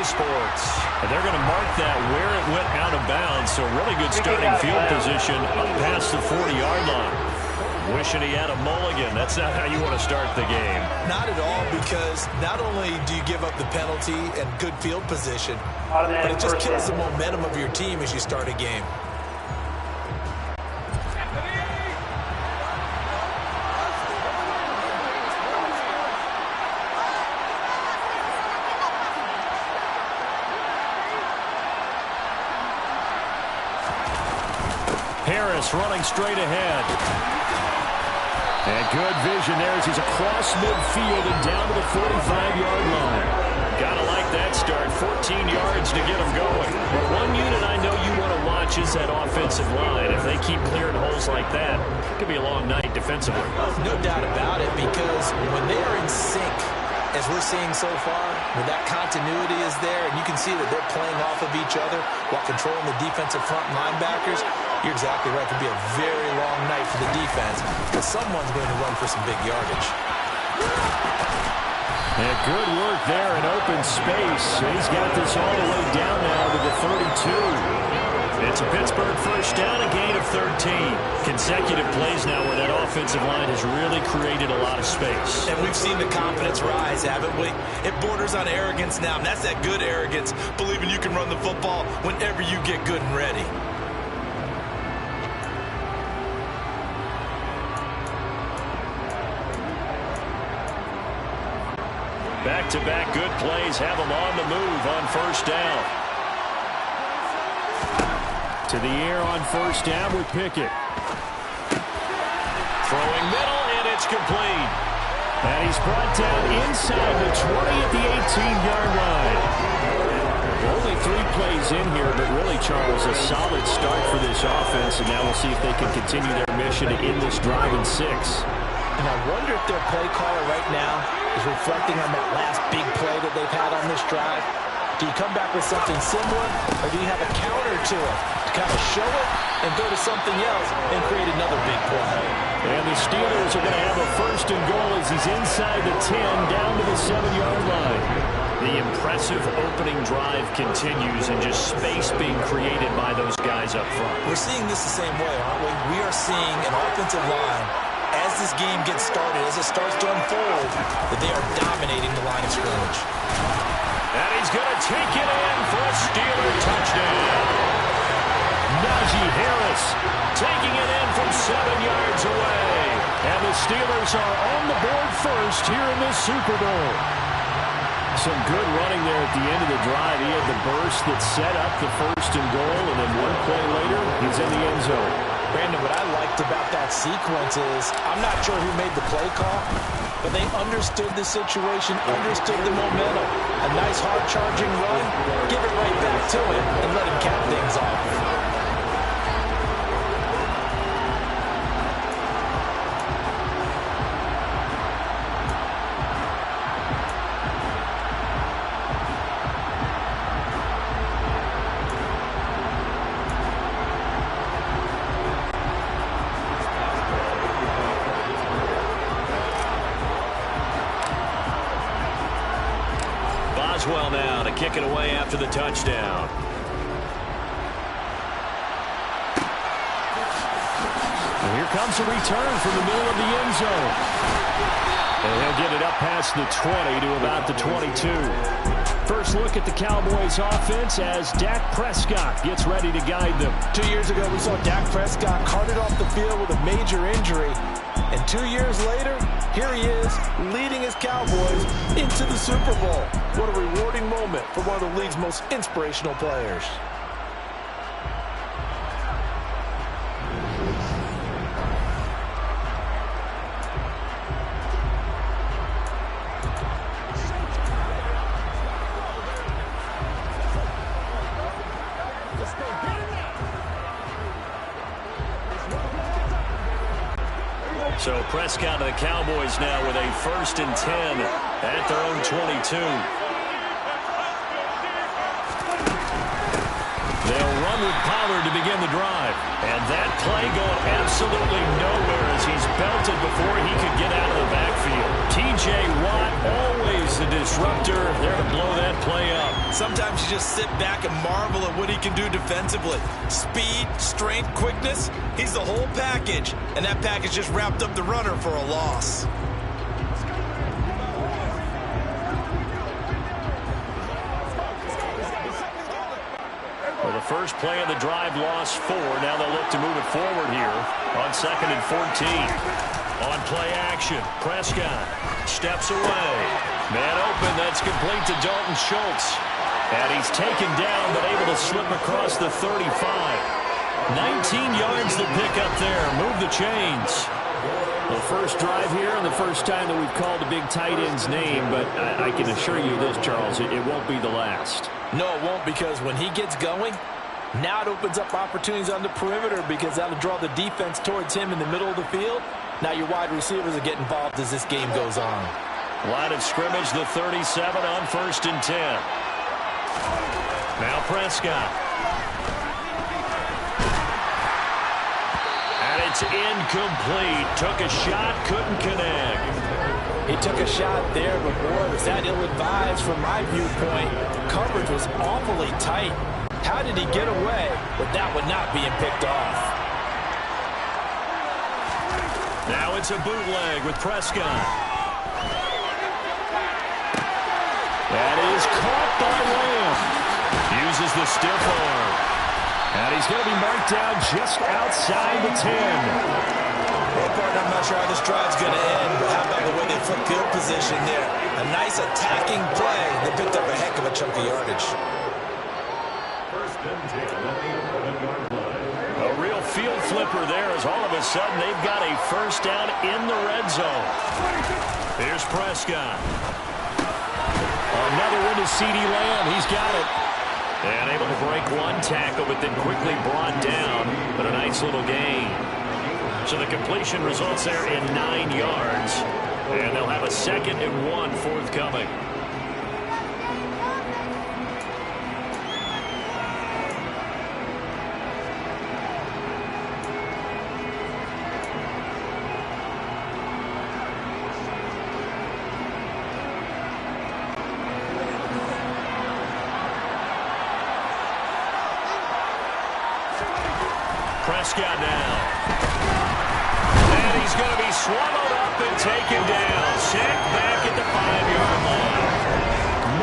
Sports. And they're going to mark that where it went out of bounds. So really good starting field position up past the 40-yard line. Wishing he had a mulligan. That's not how you want to start the game. Not at all, because not only do you give up the penalty and good field position, but it just kills the momentum of your team as you start a game. Harris running straight ahead. And good vision there as he's across midfield and down to the 45-yard line. Gotta like that start. 14 yards to get him going. But one unit I know you want to watch is that offensive line. If they keep clearing holes like that, it could be a long night defensively. No doubt about it, because when they are in sync, as we're seeing so far, when that continuity is there, and you can see that they're playing off of each other while controlling the defensive front linebackers, you're exactly right. It could be a very long night for the defense, because someone's going to run for some big yardage. And good work there in open space. He's got this all the way down now to the 32. It's a Pittsburgh first down, a gain of 13. Consecutive plays now where that offensive line has really created a lot of space. And we've seen the confidence rise, haven't we? It borders on arrogance now, and that's that good arrogance, believing you can run the football whenever you get good and ready. Back-to-back good plays have them on the move on first down. To the air on first down with Pickett. Throwing middle, and it's complete. And he's brought down inside the 20 at the 18-yard line. Only 3 plays in here, but really, Charles, a solid start for this offense, and now we'll see if they can continue their mission to end this drive in 6. And I wonder if their play caller right now is reflecting on that last big play that they've had on this drive. Do you come back with something similar, or do you have a counter to it to kind of show it and go to something else and create another big play? And the Steelers are going to have a first and goal as he's inside the 10, down to the 7-yard line. The impressive opening drive continues, and just space being created by those guys up front. We're seeing this the same way, aren't we? We are seeing an offensive line, as this game gets started, as it starts to unfold, that they are dominating the line of scrimmage. And he's going to take it in for a Steeler touchdown. Najee Harris taking it in from 7 yards away. And the Steelers are on the board first here in this Super Bowl. Some good running there at the end of the drive. He had the burst that set up the first and goal, and then one play later, he's in the end zone. Brandon, what I liked about that sequence is, I'm not sure who made the play call, but they understood the situation, understood the momentum. A nice hard-charging run, give it right back to him, and let him cap things off. Boswell now to kick it away after the touchdown. And here comes a return from the middle of the end zone. And he'll get it up past the 20 to about the 22. First look at the Cowboys offense as Dak Prescott gets ready to guide them. 2 years ago, we saw Dak Prescott carted off the field with a major injury. And 2 years later, here he is, leading his Cowboys into the Super Bowl. What a rewarding moment for one of the league's most inspirational players. So Prescott of the Cowboys now with a 1st and 10 at their own 22. They'll run with Pollard to begin the drive. And that play going absolutely nowhere as he's belted before he could get out of the backfield. T.J. Watt, always the disruptor, there to blow that play up. Sometimes you just sit back and marvel at what he can do defensively. Speed, strength, quickness, he's the whole package. And that package just wrapped up the runner for a loss. Well, the first play of the drive lost 4. Now they'll look to move it forward here on 2nd and 14. On play action, Prescott steps away. Man open, that's complete to Dalton Schultz. And he's taken down, but able to slip across the 35. 19 yards to pick up there. Move the chains. The first drive here and the first time that we've called a big tight end's name, but I can assure you this, Charles, it won't be the last. No, it won't, because when he gets going, now it opens up opportunities on the perimeter because that'll draw the defense towards him in the middle of the field. Now your wide receivers will get involved as this game goes on. Line of scrimmage, the 37 on 1st and 10. Now Prescott. And it's incomplete. Took a shot, couldn't connect. He took a shot there, but boy, was that ill-advised from my viewpoint. Coverage was awfully tight. How did he get away with that one not being picked off? Now it's a bootleg with Prescott. That is caught by Lamb. Uses the stiff arm. And he's going to be marked down just outside the 10. Well, partner, I'm not sure how this drive's going to end, but how about the way they flip field position there? A nice attacking play. They picked up a heck of a chunk of yardage. A real field flipper there as all of a sudden they've got a first down in the red zone. Here's Prescott. Another one to CeeDee Lamb. He's got it. And able to break one tackle, but then quickly brought down. But a nice little gain. So the completion results there in 9 yards. And they'll have a 2nd and 1 forthcoming. Prescott now. And he's going to be swallowed up and taken down. Sacked back at the 5-yard line.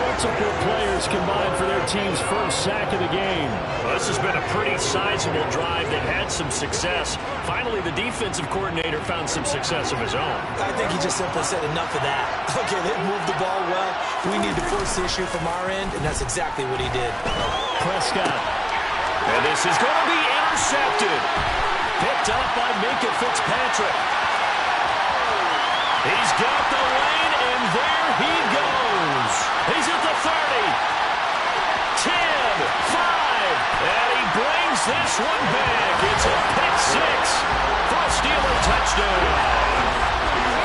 Multiple players combined for their team's first sack of the game. Well, this has been a pretty sizable drive that had some success. Finally, the defensive coordinator found some success of his own. I think he just simply said enough of that. Okay, they moved the ball well. We need to force the issue from our end, and that's exactly what he did. Prescott. And this is going to be intercepted. Picked up by Minkah Fitzpatrick. He's got the lane, and there he goes. He's at the 30. 10, 5, and he brings this one back. It's a pick-6 for a Steeler touchdown.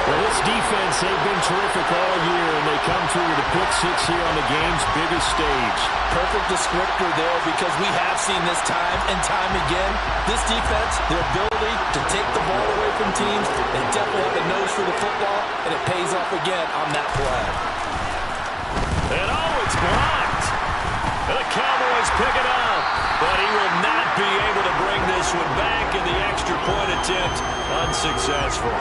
Well, this defense, they've been terrific all year, and they come through with a pick-6 here on the game's biggest stage. Perfect descriptor there, because we have seen this time and time again. This defense, their ability to take the ball away from teams, they definitely have a nose for the football, and it pays off again on that play. And it's blocked. The Cowboys pick it up, but he will not be able to bring this one back, and the extra point attempt unsuccessful.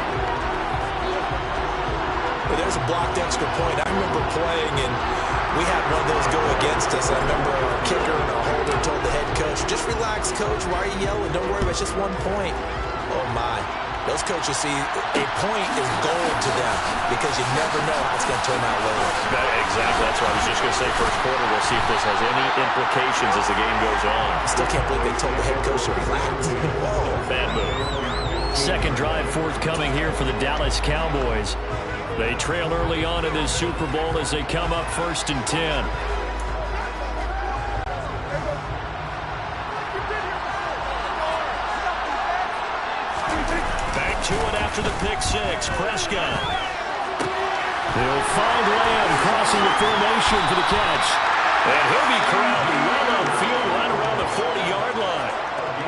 But there's a blocked extra point. I remember playing, and we had one of those go against us. I remember our kicker and our holder told the head coach, just relax, coach. Why are you yelling? Don't worry, it's just 1 point. Oh, my. Those coaches see a point is gold to them because you never know how it's going to turn out later. Exactly. That's what I was just going to say. First quarter, we'll see if this has any implications as the game goes on. I still can't believe they told the head coach to relax. Whoa. Bad move. Second drive forthcoming here for the Dallas Cowboys. They trail early on in this Super Bowl as they come up 1st and 10. Back to it after the pick-6. Prescott. They'll find Lamb crossing the formation for the catch. And he'll be corralled well on field right around the 40-yard line.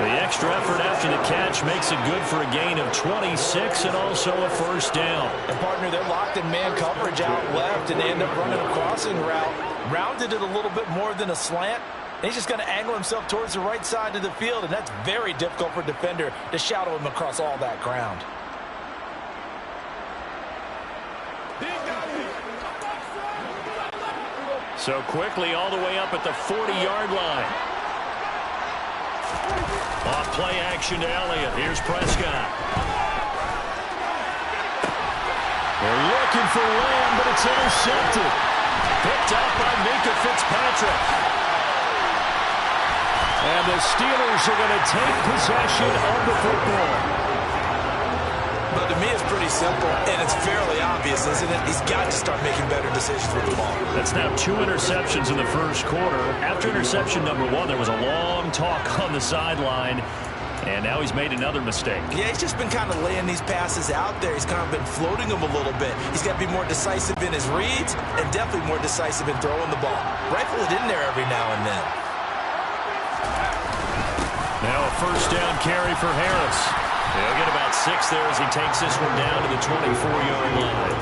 The extra effort after the catch makes it good for a gain of 26 and also a first down. And, partner, they're locked in man coverage out left, and they end up running a crossing route. Rounded it a little bit more than a slant. And he's just going to angle himself towards the right side of the field, and that's very difficult for a defender to shadow him across all that ground. So quickly all the way up at the 40-yard line. Off play action to Elliott. Here's Prescott. They're looking for Lamb, but it's intercepted. Picked up by Minkah Fitzpatrick. And the Steelers are going to take possession of the football. But to me, it's pretty simple, and it's fairly obvious, isn't it? He's got to start making better decisions with the ball. That's now 2 interceptions in the first quarter. After interception number 1, there was a long talk on the sideline, and now he's made another mistake. Yeah, he's just been kind of laying these passes out there. He's kind of been floating them a little bit. He's got to be more decisive in his reads and definitely more decisive in throwing the ball. Rifle it in there every now and then. Now a first down carry for Harris. He'll get about 6 there as he takes this one down to the 24-yard line.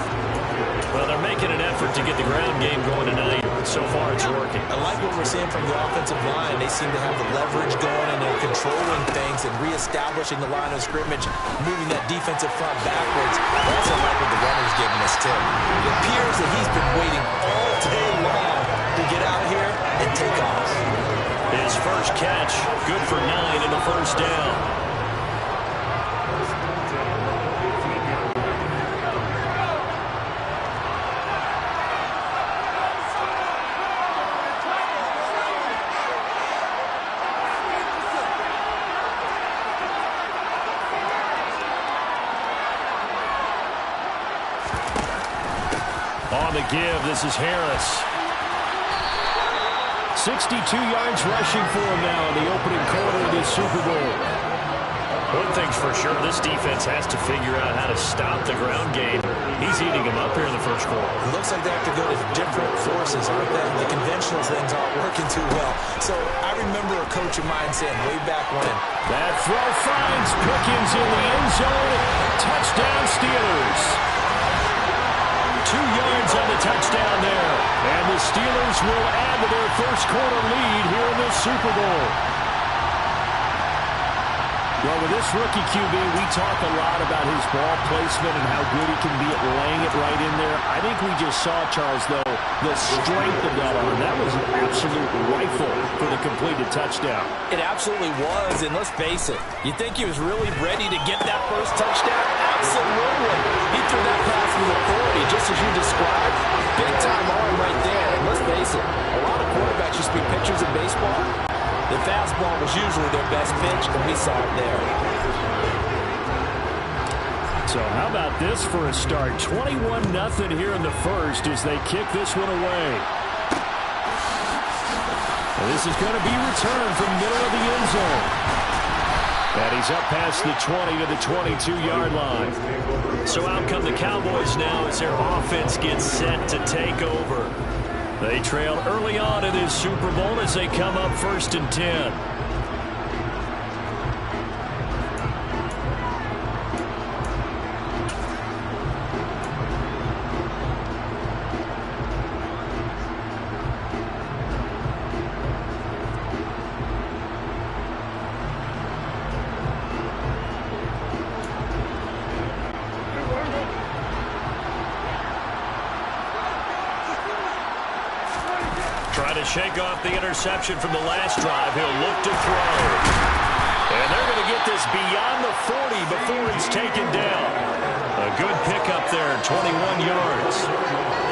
Well, they're making an effort to get the ground game going tonight. So far, it's working. I like what we're seeing from the offensive line. They seem to have the leverage going, and they're controlling things and reestablishing the line of scrimmage, moving that defensive front backwards. I also like what the runner's giving us, too. It appears that he's been waiting all day long to get out here and take off. His first catch, good for 9 and a first down. On the give, this is Harris. 62 yards rushing for him now in the opening quarter of this Super Bowl. One thing's for sure, this defense has to figure out how to stop the ground game. He's eating him up here in the first quarter. It looks like they have to go to different forces, aren't they? The conventional things aren't working too well. So I remember a coach of mine saying way back when. That throw finds Pickens in the end zone. Touchdown Steelers. 2 yards on the touchdown there. And the Steelers will add to their first quarter lead here in this Super Bowl. Well, with this rookie QB, we talk a lot about his ball placement and how good he can be at laying it right in there. I think we just saw, Charles, though, the strength of that arm. That was an absolute rifle for the completed touchdown. It absolutely was, and let's face it, you think he was really ready to get that first touchdown? Absolutely. He threw that pass with authority, just as you described. Big-time arm right there, and let's face it, a lot of quarterbacks used to be pitchers in baseball. The fastball was usually their best pitch, and we saw it there. So how about this for a start? 21-0 here in the first as they kick this one away. And this is going to be returned from middle of the end zone. And he's up past the 20 to the 22-yard line. So out come the Cowboys now as their offense gets set to take over. They trail early on in this Super Bowl as they come up 1st and 10. Shake off the interception from the last drive. He'll look to throw. And they're going to get this beyond the 40 before it's taken down. A good pickup there, 21 yards.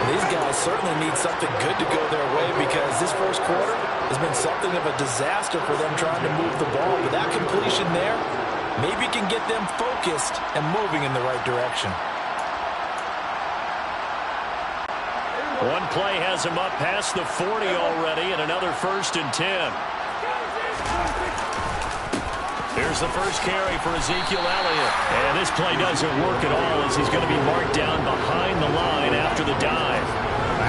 These guys certainly need something good to go their way because this first quarter has been something of a disaster for them trying to move the ball. But that completion there maybe can get them focused and moving in the right direction. One play has him up past the 40 already, and another 1st and 10. Here's the first carry for Ezekiel Elliott. And this play doesn't work at all as he's going to be marked down behind the line after the dive.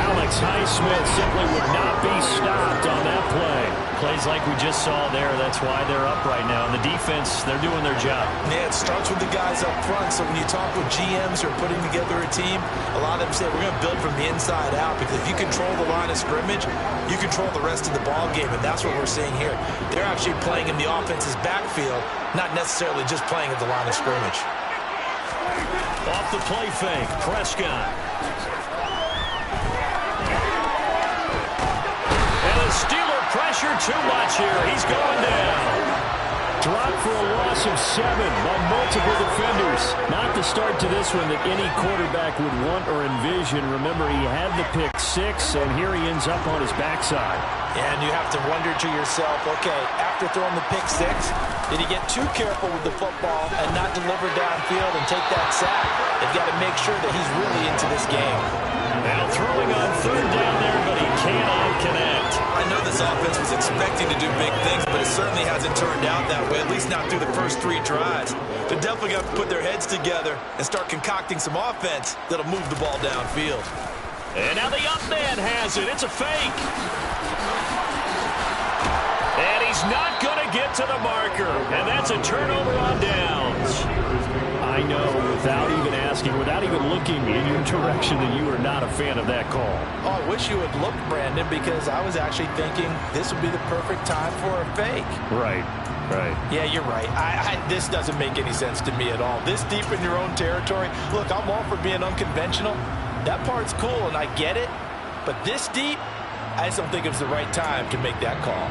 Alex Highsmith simply would not be stopped on that play. Plays like we just saw there. That's why they're up right now. And the defense, they're doing their job. Yeah, it starts with the guys up front. So when you talk with GMs who are putting together a team, a lot of them say we're going to build from the inside out, because if you control the line of scrimmage, you control the rest of the ball game, and that's what we're seeing here. They're actually playing in the offense's backfield, not necessarily just playing at the line of scrimmage. Off the play fake, Prescott. And the Steeler pressure too much here. He's going down. Dropped for a loss of 7 by multiple defenders. Not the start to this one that any quarterback would want or envision. Remember, he had the pick 6, and here he ends up on his backside. And you have to wonder to yourself, okay, after throwing the pick 6, did he get too careful with the football and not deliver downfield and take that sack? They've got to make sure that he's really into this game. Now throwing on 3rd down there, but he cannot connect. I know this offense was expecting to do big things, but it certainly hasn't turned out that way, at least not through the first 3 drives. They're definitely going to put their heads together and start concocting some offense that'll move the ball downfield. And now the up man has it. It's a fake. And he's not going to get to the marker. And that's a turnover on downs. I know, without even asking, without even looking in your direction, that you are not a fan of that call. Oh, I wish you would look, Brandon, because I was actually thinking this would be the perfect time for a fake. Right. Yeah, you're right. This doesn't make any sense to me at all. This deep in your own territory, look, I'm all for being unconventional. That part's cool, and I get it. But this deep, I just don't think it's the right time to make that call.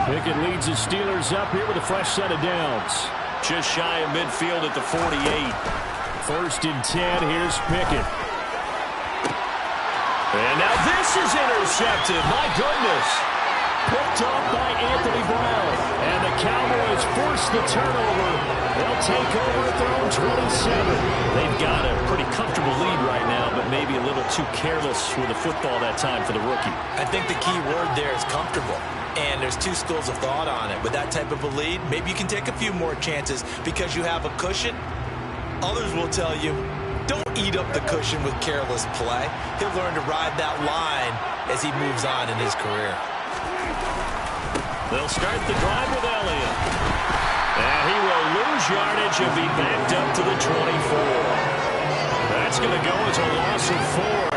Pickett leads the Steelers up here with a fresh set of downs. Just shy of midfield at the 48. 1st and 10. Here's Pickett. And now this is intercepted. My goodness. Picked off by Anthony Brown. And the Cowboys force the turnover. They'll take over at their own 27. They've got a pretty comfortable lead right now, but maybe a little too careless with the football that time for the rookie. I think the key word there is comfortable. And there's 2 schools of thought on it. With that type of a lead, maybe you can take a few more chances because you have a cushion. Others will tell you, don't eat up the cushion with careless play. He'll learn to ride that line as he moves on in his career. They'll start the drive with Elliott. And he will lose yardage and be backed up to the 24. That's going to go as a loss of 4.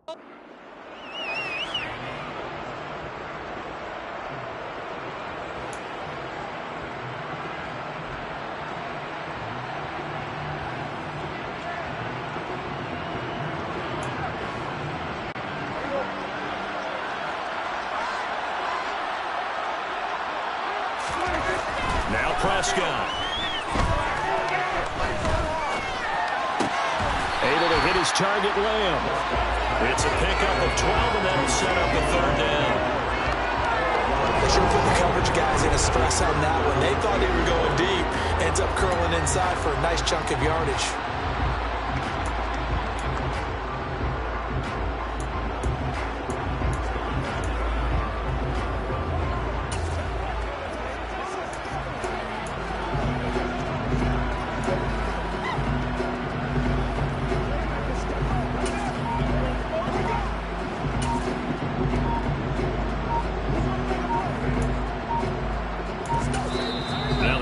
Now Prescott. Able to hit his target, Lamb. It's a pickup of 12, and that'll set up a third down. They sure put the coverage guys in a stress on that one. They thought they were going deep. Ends up curling inside for a nice chunk of yardage.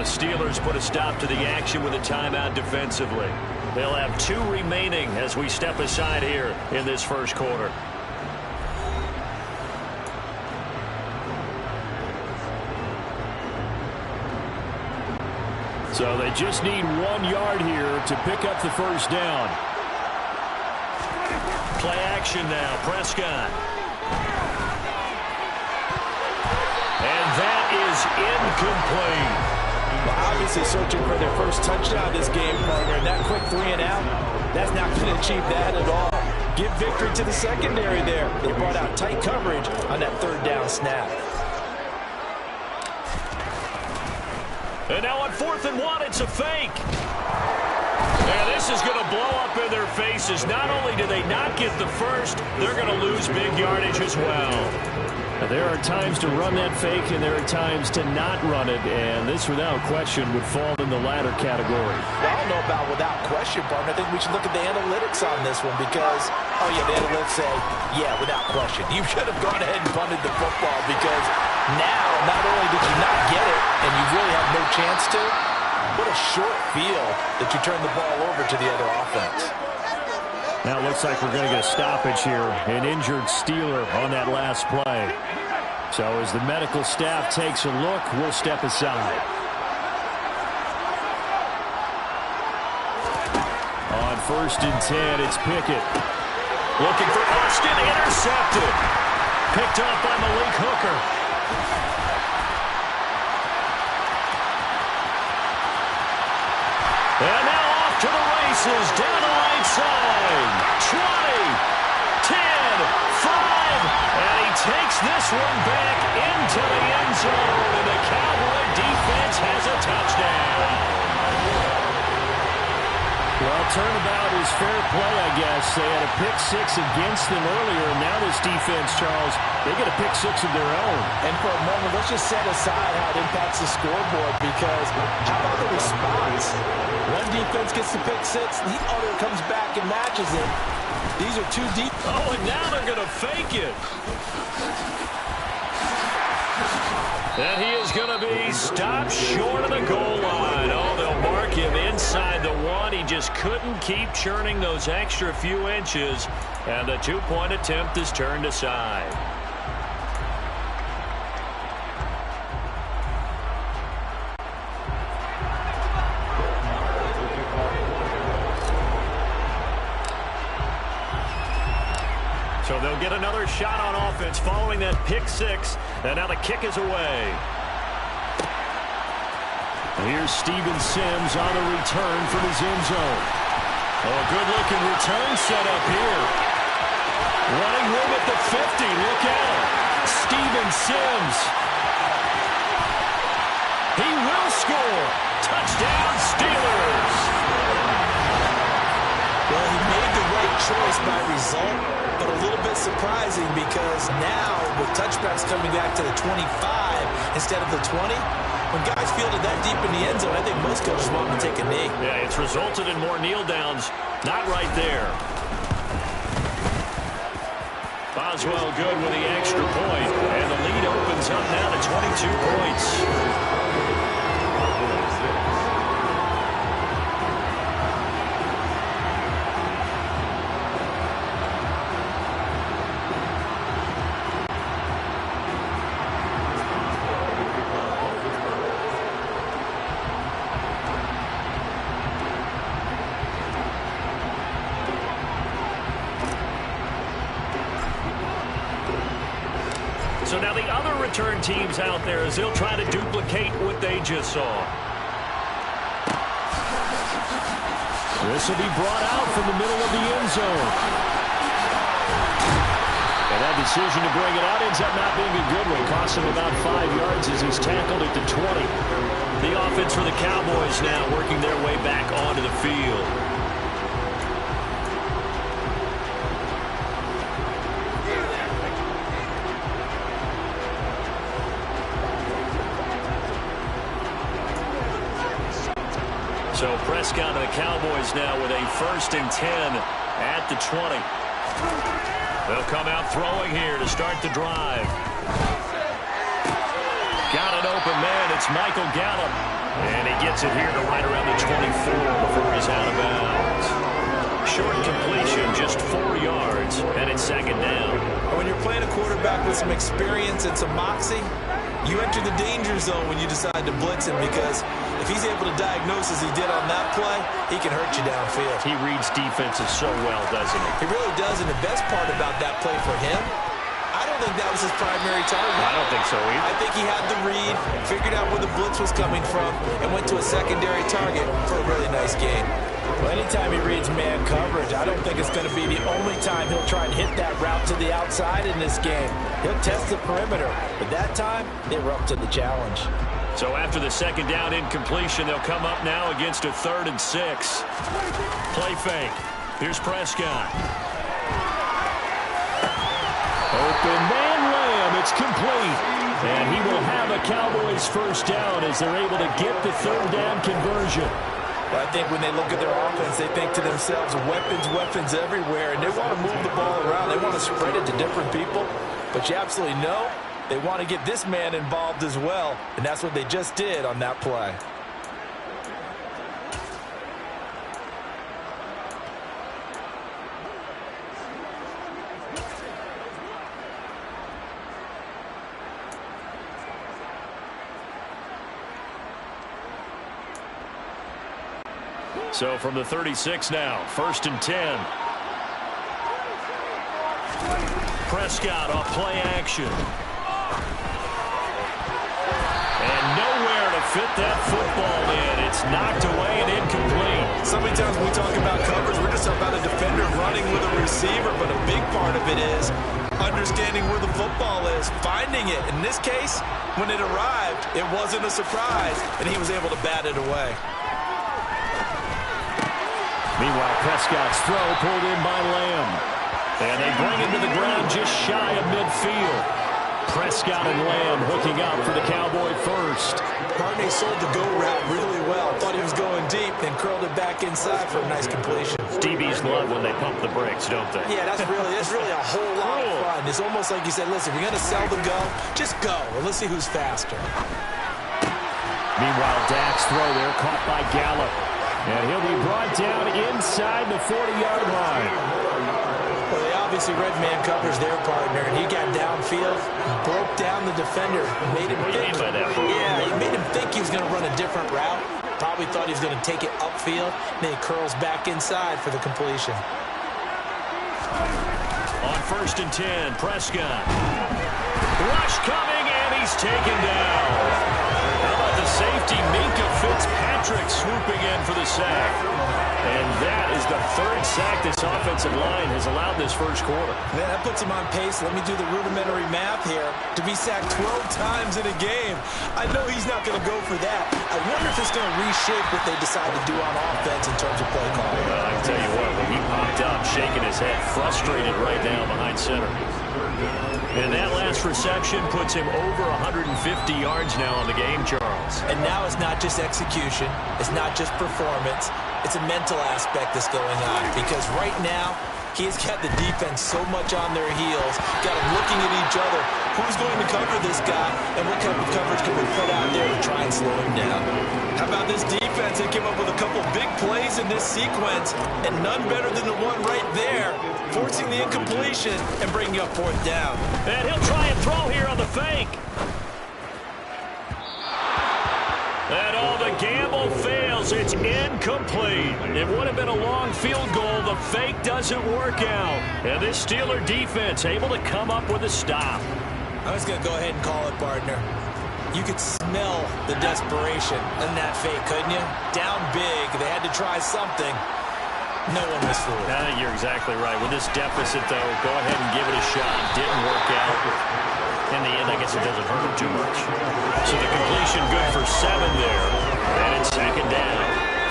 Steelers put a stop to the action with a timeout defensively. They'll have 2 remaining as we step aside here in this first quarter. So they just need 1 yard here to pick up the first down. Play action now, Prescott. And that is incomplete. Well, obviously searching for their first touchdown this game, partner, and that quick 3 and out, that's not going to achieve that at all. Give victory to the secondary there. They brought out tight coverage on that 3rd down snap. And now on 4th and 1, it's a fake. And this is going to blow up in their faces. Not only do they not get the first, they're going to lose big yardage as well. There are times to run that fake, and there are times to not run it, and this, without question, would fall in the latter category. Well, I don't know about without question, partner. I think we should look at the analytics on this one because, oh, yeah, the analytics say, yeah, without question. You should have gone ahead and punted the football because now, not only did you not get it, and you really have no chance to, what a short field that you turn the ball over to the other offense. Now it looks like we're going to get a stoppage here. An injured Steeler on that last play. So as the medical staff takes a look, we'll step aside. On 1st and 10, it's Pickett. Looking for Austin, intercepted. Picked up by Malik Hooker. And now off to the races, down the right side. 20, 10, 5, and he takes this one back into the end zone, and the Cowboy defense has a touchdown. Well, turnabout is fair play, I guess. They had a pick 6 against them earlier, and now this defense, Charles, they get a pick 6 of their own. And for a moment, let's just set aside how it impacts the scoreboard, because how about the response? One defense gets the pick 6, the other comes back and matches it. These are 2 deep. Oh, and now they're going to fake it. And he is going to be stopped short of the goal line. Oh, they'll mark him inside the 1. He just couldn't keep churning those extra few inches, and the 2-point attempt is turned aside. So they'll get another shot on offense following that pick 6. And now the kick is away. Here's Steven Sims on the return from his end zone. Oh, good-looking return set up here. Running room at the 50. Look out. Steven Sims. He will score. Touchdown, Steelers. Well, he made the right choice by result, but a little bit surprising because now with touchbacks coming back to the 25 instead of the 20, when guys fielded that deep in the end zone, I think most coaches want to take a knee. Yeah, it's resulted in more kneel downs. Not right there. Boswell good with the extra point, and the lead opens up now to 22 points. now the other return teams out there as they'll try to duplicate what they just saw. This will be brought out from the middle of the end zone. And that decision to bring it out ends up not being a good one. Costs him about 5 yards as he's tackled at the 20. The offense for the Cowboys now working their way back onto the field. So Prescott and the Cowboys now with a 1st and 10 at the 20. They'll come out throwing here to start the drive. Got an open man. It's Michael Gallup. And he gets it here to right around the 24 before he's out of bounds. Short completion, just 4 yards, and it's 2nd down. When you're playing a quarterback with some experience and some moxie, you enter the danger zone when you decide to blitz him, because if he's able to diagnose as he did on that play, he can hurt you downfield. He reads defenses so well, doesn't he? He really does, and the best part about that play for him, I don't think that was his primary target. I don't think so either. I think he had the read, figured out where the blitz was coming from, and went to a secondary target for a really nice gain. Well, anytime he reads man coverage, I don't think it's going to be the only time he'll try and hit that route to the outside in this game. He'll test the perimeter, but that time, they were up to the challenge. So after the 2nd down incompletion, they'll come up now against a 3rd and 6. Play fake. Here's Prescott. Open man Lamb. It's complete. And he will have a Cowboys 1st down as they're able to get the 3rd down conversion. Well, I think when they look at their offense, they think to themselves, weapons everywhere, and they want to move the ball around. They want to spread it to different people. But you absolutely know they want to get this man involved as well, and that's what they just did on that play. So from the 36 now, 1st and 10. Prescott off play action. And nowhere to fit that football in. It's knocked away and incomplete. So many times when we talk about coverage, we're just about a defender running with a receiver, but a big part of it is understanding where the football is, finding it. In this case, when it arrived, it wasn't a surprise, and he was able to bat it away. Meanwhile, Prescott's throw pulled in by Lamb. And they bring him to the ground just shy of midfield. Prescott and Lamb hooking up for the Cowboy 1st. Harney sold the go route really well. Thought he was going deep, then curled it back inside for a nice completion. DBs love when they pump the brakes, don't they? Yeah, that's really a whole lot of fun. It's almost like you said, listen, we're going to sell the go. Just go, and let's see who's faster. Meanwhile, Dak's throw there caught by Gallup. And he'll be brought down inside the 40-yard line. Well, they obviously read man coverage their partner, and he got downfield, broke down the defender, made him think. Yeah, he made him think he was going to run a different route. Probably thought he was going to take it upfield, and then he curls back inside for the completion. On 1st and 10, Prescott. Rush coming, and he's taken down. How about the safety, Minkah Fitzpatrick, swooping in for the sack. And that is the 3rd sack this offensive line has allowed this 1st quarter. Man, that puts him on pace. Let me do the rudimentary math here. To be sacked 12 times in a game, I know he's not going to go for that. I wonder if it's going to reshape what they decide to do on offense in terms of play calling. Well, I can tell you what, when he popped up, shaking his head, frustrated right now behind center. And that last reception puts him over 150 yards now on the game, Charles. And now it's not just execution. It's not just performance. It's a mental aspect that's going on. Because right now, he's got the defense so much on their heels, got them looking at each other. Who's going to cover this guy, and what kind of coverage can we put out there to try and slow him down? How about this defense? They came up with a couple big plays in this sequence, and none better than the one right there, forcing the incompletion and bringing up 4th down. And he'll try and throw here on the fake. And all the gamble fails. It's incomplete. It would have been a long field goal. The fake doesn't work out. And this Steeler defense able to come up with a stop. I'm just going to go ahead and call it, partner. You could smell the desperation in that fake, couldn't you? Down big. They had to try something. No one was fooled. I think you're exactly right. With this deficit, though, go ahead and give it a shot. Didn't work out. In the end, I guess it doesn't hurt him too much. So the completion good for 7 there. And it's second down.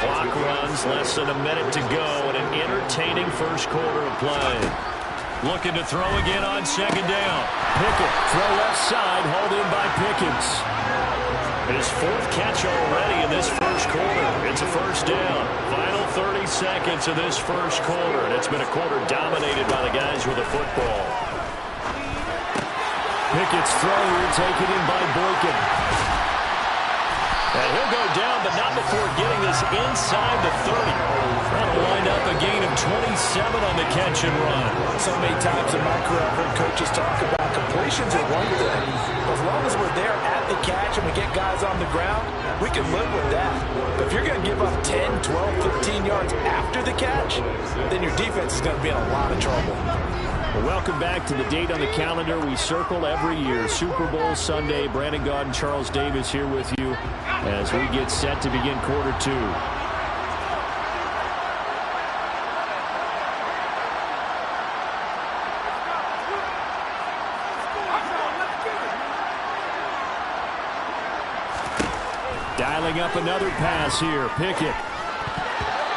Clock runs, less than a minute to go, and an entertaining first quarter of play. Looking to throw again on second down. Pickett, throw left side, hauled in by Pickens. His 4th catch already in this first quarter. It's a first down. Final 30 seconds of this first quarter, and it's been a quarter dominated by the guys with the football. Pickett's throw here taken in by Boykin. And he'll go down, but not before getting this inside the 30. That'll wind up a gain of 27 on the catch and run. So many times in my career I've heard coaches talk about completions are one thing. As long as we're there at the catch and we get guys on the ground, we can live with that. But if you're going to give up 10, 12, 15 yards after the catch, then your defense is going to be in a lot of trouble. Well, welcome back to the date on the calendar we circle every year. Super Bowl Sunday. Brandon Gaudin, Charles Davis here with you as we get set to begin quarter 2. Dialing up another pass here. Pickett.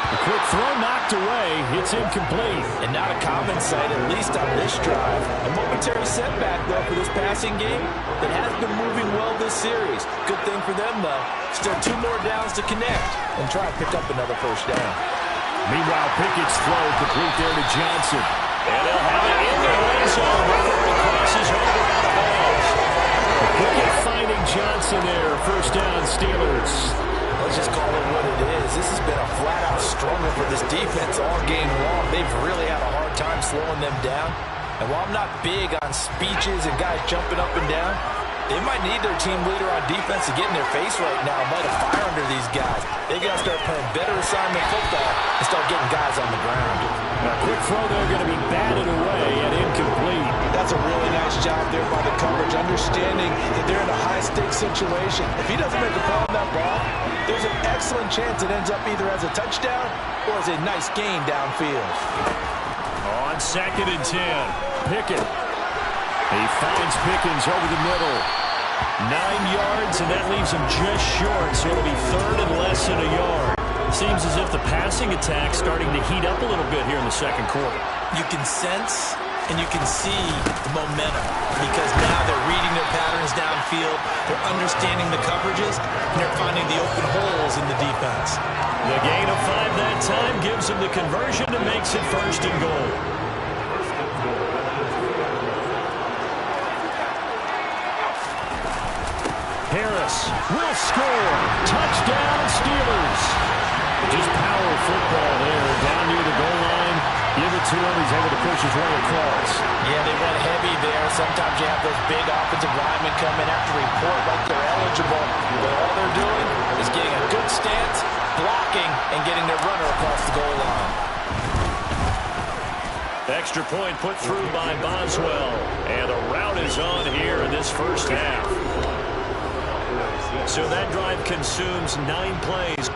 A quick throw knocked away. It's incomplete. And not a common sight, at least on this drive. A momentary setback, though, for this passing game that has been moving well this series. Good thing for them, though. Still 2 more downs to connect and try to pick up another first down. Meanwhile, Pickett's throw complete there to Johnson. And they'll have it in the end zone before it crosses over out of bounds. Pickett finding Johnson there. First down, Steelers. Let's just call it what it is. This has been a flat-out struggle for this defense all game long. They've really had a hard time slowing them down. And while I'm not big on speeches and guys jumping up and down, they might need their team leader on defense to get in their face right now and light a fire under these guys. They got to start playing better assignment football and start getting guys on the ground. Now, quick throw there going to be batted away and incomplete. That's a really nice job there by the coverage, understanding that they're in a high-stakes situation. If he doesn't make a play on that ball, there's an excellent chance it ends up either as a touchdown or as a nice gain downfield. On second and 10, Pickett. He finds Pickens over the middle. 9 yards, and that leaves him just short, so it'll be third and less than a yard. Seems as if the passing attack's starting to heat up a little bit here in the second quarter. You can sense and you can see the momentum because now they're reading their patterns downfield, they're understanding the coverages, and they're finding the open holes in the defense. The gain of 5 that time gives them the conversion that makes it first and goal. Harris will score. Touchdown, Steelers. Just power football there. Down near the goal line. Give it to him. He's able to push his way across. Yeah, they went heavy there. Sometimes you have those big offensive linemen come in after report like they're eligible. But all they're doing is getting a good stance, blocking, and getting their runner across the goal line. Extra point put through by Boswell. And the route is on here in this first half. So that drive consumes 9 plays.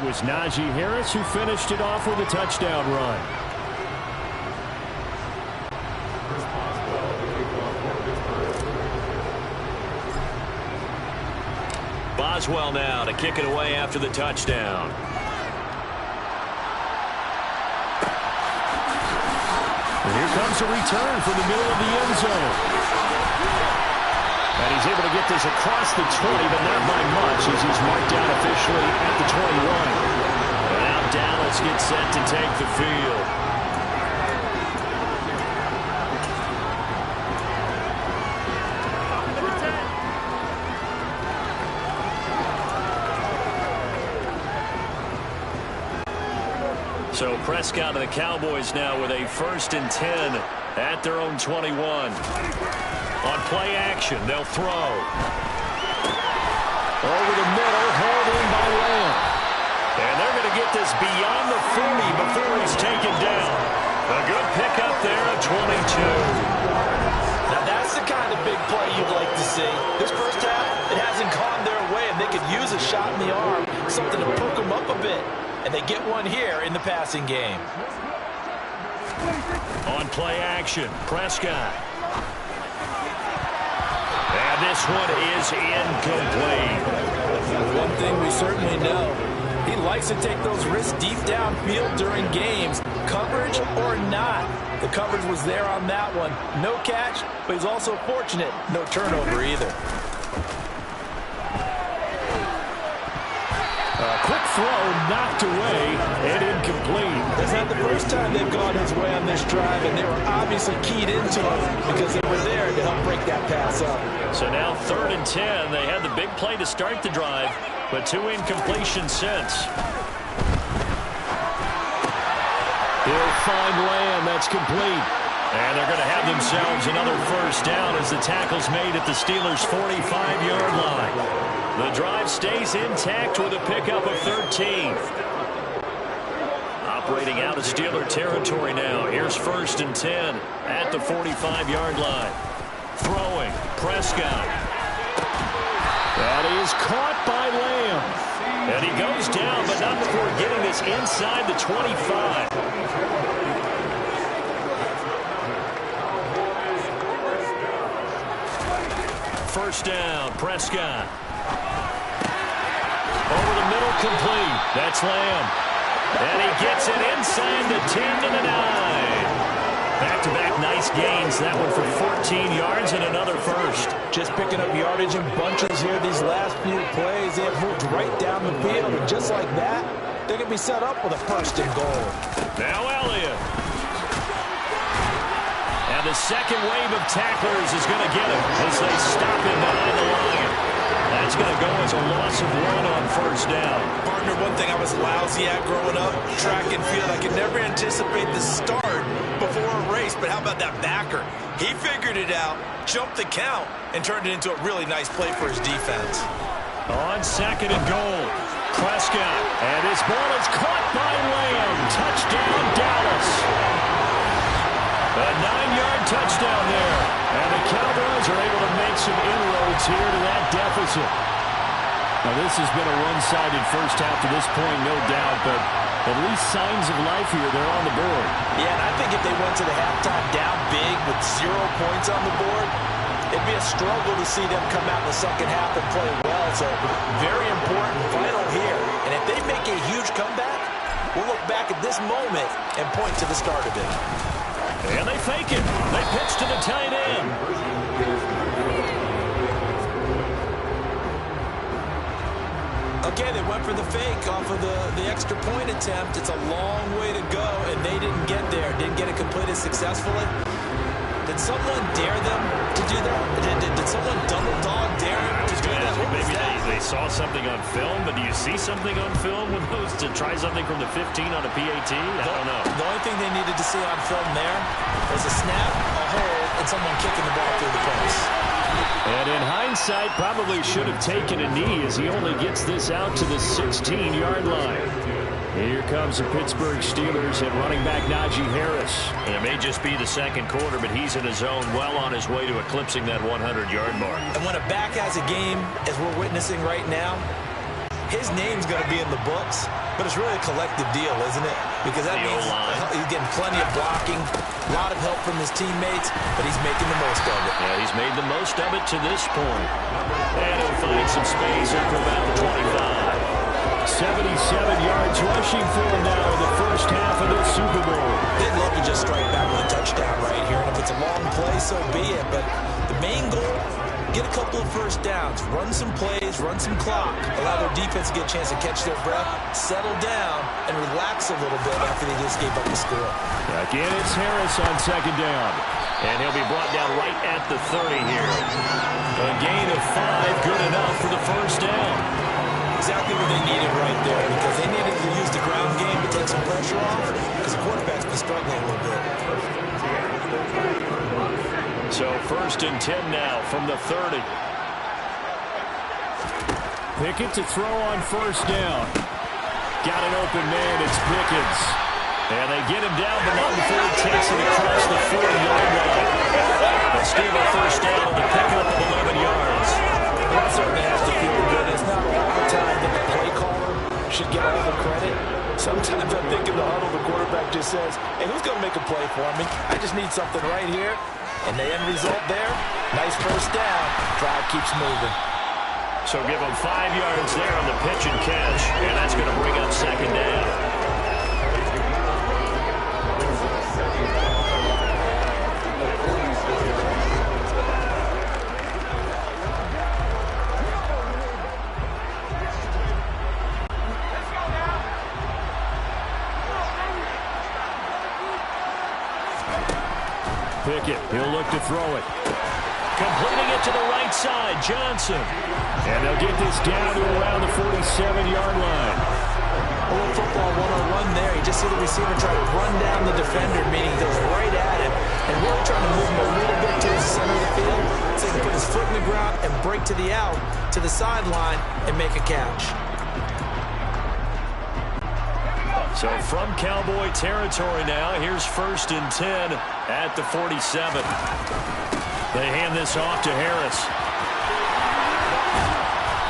was Najee Harris who finished it off with a touchdown run. Boswell now to kick it away after the touchdown. And here comes a return from the middle of the end zone. And he's able to get this across the 20, but not by much as he's marked down officially at the 21. And now Dallas gets set to take the field. So Prescott and the Cowboys now with a 1st and 10 at their own 21. On play action, they'll throw. Over the middle, hauled in by Lamb. And they're going to get this beyond the 40 before he's taken down. A good pickup there at 22. Now that's the kind of big play you'd like to see. This first half, it hasn't gone their way, and they could use a shot in the arm, something to perk them up a bit. And they get one here in the passing game. On play action, Prescott. And this one is incomplete. One thing we certainly know, he likes to take those risks deep downfield during games, coverage or not. The coverage was there on that one. No catch, but he's also fortunate. No turnover either. Quick throw knocked away and incomplete. It's not the first time they've gone his way on this drive, and they were obviously keyed into it because they were there to help break that pass up. So now 3rd and 10. They had the big play to start the drive, but 2 incompletions since. He'll find Lamb. That's complete. And they're going to have themselves another 1st down as the tackle's made at the Steelers' 45-yard line. The drive stays intact with a pickup of 13. Operating out of Steeler territory now. Here's 1st and 10 at the 45-yard line. Throwing, Prescott. That is caught by Lamb. And he goes down, but not before getting this inside the 25. 1st down, Prescott. Over the middle, complete. That's Lamb. And he gets it inside the 10 to the 9. Back-to-back nice gains. That one for 14 yards and another 1st. Just picking up yardage in bunches here these last few plays. They have moved right down the field, and just like that, they're going to be set up with a 1st and goal. Now Elliott. And the second wave of tacklers is going to get him as they stop him behind the line. That's going to go as a loss of 1 on 1st down. Partner, one thing I was lousy at growing up, track and field. I could never anticipate the start before a race, but how about that backer? He figured it out, jumped the count, and turned it into a really nice play for his defense. On 2nd and goal, Prescott. And his ball is caught by Lamb. Touchdown, Dallas. A 9-yard touchdown there. And the Cowboys are able to make some inroads here to that deficit. Now, this has been a one-sided first half to this point, no doubt, but at least signs of life here. They're on the board. Yeah, and I think if they went to the halftime down big with 0 points on the board, it'd be a struggle to see them come out in the second half and play well. So, very important, vital here. And if they make a huge comeback, we'll look back at this moment and point to the start of it. And they fake it. They pitch to the tight end. Okay, they went for the fake off of the extra point attempt. It's a long way to go, and they didn't get there. Didn't get it completed successfully. Did someone dare them to do that? Did someone double dog dare them to do that? Maybe they saw something on film, but do you see something on film with those to try something from the 15 on a PAT? I don't know. The only thing they needed to see on film there was a snap, a hold, and someone kicking the ball through the post. And in hindsight, probably should have taken a knee as he only gets this out to the 16-yard line. Here comes the Pittsburgh Steelers and running back Najee Harris. And it may just be the second quarter, but he's in his zone, well on his way to eclipsing that 100-yard mark. And when a back has a game, as we're witnessing right now, his name's going to be in the books, but it's really a collective deal, isn't it? Because that means he's getting plenty of blocking, a lot of help from his teammates, but he's making the most of it. Yeah, he's made the most of it to this point. And he'll find some space after about the 25. 77 yards rushing for him now in the first half of this Super Bowl. They'd love to just strike back with a touchdown right here, and if it's a long play, so be it. But the main goal, get a couple of first downs, run some plays, run some clock, allow their defense to get a chance to catch their breath, settle down, and relax a little bit after they just gave up the score. Again, it's Harris on second down. And he'll be brought down right at the 30 here. A gain of 5, good enough for the first down. Exactly what they needed right there, because they needed to use the ground game to take some pressure off, because the quarterback's been struggling a little bit. So first and 10 now from the 30. Pickett to throw on first down. Got an open man, it's Pickens. And they get him down, but not before he takes it across the 40-yard line. The Steeler first down with a pickup of 11 yards. That certainly has to feel good. It's not all the time that the play caller should get all the credit. Sometimes I think in the huddle, the quarterback just says, hey, who's going to make a play for me? I just need something right here. And the end result there, nice first down. Drive keeps moving. So give him 5 yards there on the pitch and catch. And that's going to bring up second down. Pickett, he'll look to throw it. Completing it to the right side, Johnson. And they'll get this down to around the 47-yard line. A little football one-on-one there. You just see the receiver try to run down the defender, meaning he goes right at him, and really trying to move him a little bit towards the center of the field so he can put his foot in the ground and break to the out, to the sideline, and make a catch. So from Cowboy territory now, here's first and 10 at the 47. They hand this off to Harris.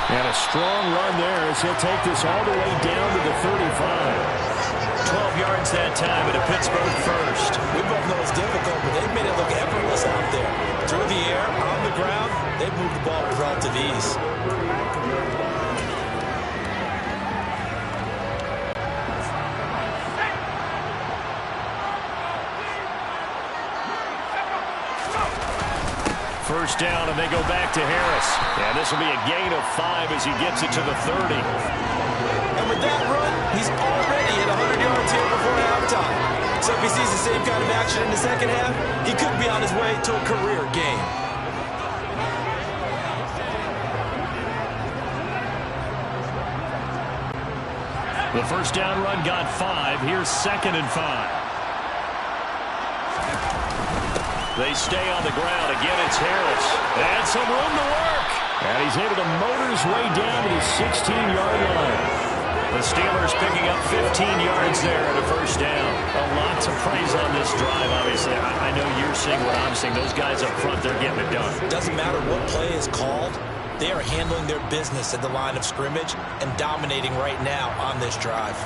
And a strong run there as he'll take this all the way down to the 35. 12 yards that time at a Pittsburgh first. We both know it's difficult, but they've made it look effortless out there. Through the air, on the ground, they've moved the ball with relative ease. First down, and they go back to Harris. And this will be a gain of 5 as he gets it to the 30. And with that run, he's already at 100 yards here before halftime. So if he sees the same kind of action in the second half, he could be on his way to a career game. The first down run got 5. Here's second and 5. They stay on the ground. Again, it's Harris. And some room to work. And he's able to motor his way down to the 16-yard line. The Steelers picking up 15 yards there at a first down. A lot to praise on this drive, obviously. I know you're seeing what I'm seeing. Those guys up front, they're getting it done. Doesn't matter what play is called. They are handling their business at the line of scrimmage and dominating right now on this drive.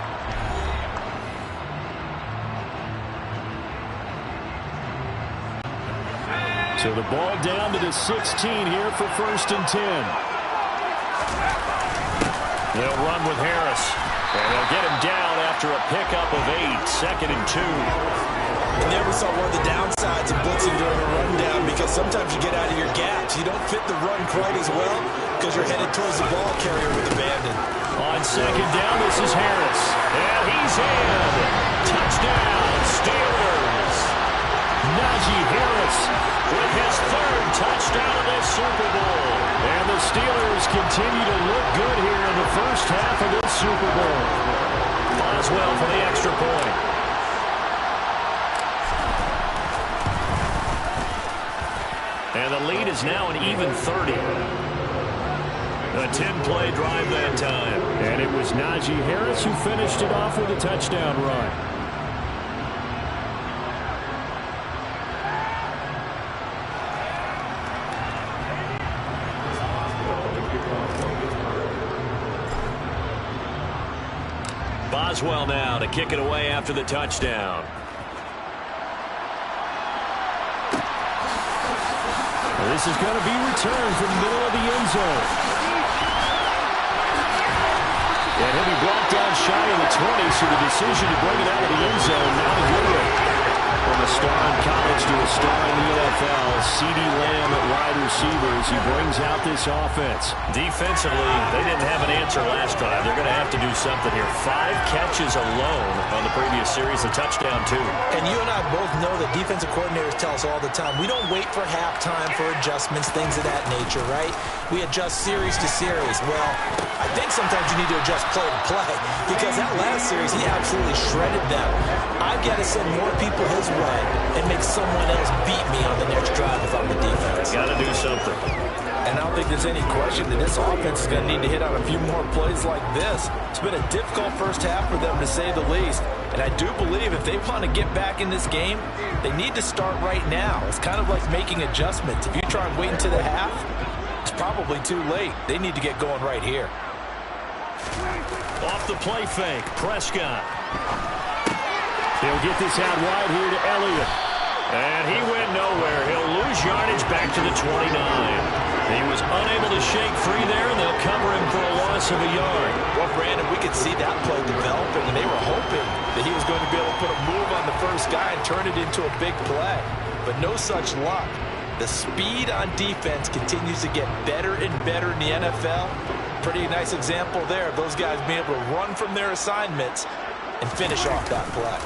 So the ball down to the 16 here for first and 10. They'll run with Harris. And they'll get him down after a pickup of 8, second and 2. And there we saw one of the downsides of blitzing during a rundown, because sometimes you get out of your gaps. You don't fit the run quite as well because you're headed towards the ball carrier with abandon. On second down, this is Harris. And he's in. Touchdown, Steelers. Najee Harris with his 3rd touchdown of this Super Bowl. And the Steelers continue to look good here in the first half of this Super Bowl. Boswell for the extra point. And the lead is now an even 30. A 10-play drive that time. And it was Najee Harris who finished it off with a touchdown run. Boswell now to kick it away after the touchdown. This is going to be returned from the middle of the end zone. And he'll be brought down shy of the 20, so the decision to bring it out of the end zone, not a good one. From a star in college to a star in the NFL, CeeDee Lamb at wide receivers. He brings out this offense. Defensively, they didn't have an answer last drive. They're going to have to do something here. 5 catches alone on the previous series, a touchdown too. And you and I both know that defensive coordinators tell us all the time, we don't wait for halftime for adjustments, things of that nature, right? We adjust series to series. Well, I think sometimes you need to adjust play to play, because that last series, he absolutely shredded them. I've got to send more people his way and make someone else beat me on the next drive if I'm the defense. Got to do something. And I don't think there's any question that this offense is going to need to hit on a few more plays like this. It's been a difficult first half for them, to say the least. And I do believe if they want to get back in this game, they need to start right now. It's kind of like making adjustments. If you try and wait until the half, it's probably too late. They need to get going right here. Off the play fake, Prescott. He'll get this out wide here to Elliott. And he went nowhere. He'll lose yardage back to the 29. He was unable to shake free there, and they'll cover him for a loss of a yard. Well, Brandon, we could see that play developing, and they were hoping that he was going to be able to put a move on the first guy and turn it into a big play. But no such luck. The speed on defense continues to get better and better in the NFL. Pretty nice example there of those guys being able to run from their assignments and finish off that play.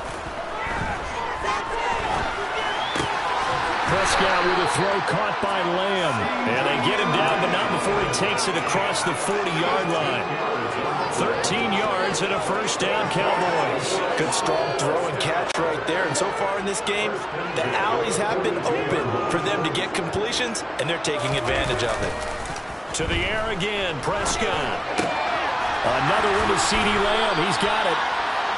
Prescott with a throw caught by Lamb. And they get him down, but not before he takes it across the 40-yard line. 13 yards and a first down, Cowboys. Good strong throw and catch right there. And so far in this game, the alleys have been open for them to get completions, and they're taking advantage of it. To the air again, Prescott. Another one to CeeDee Lamb. He's got it.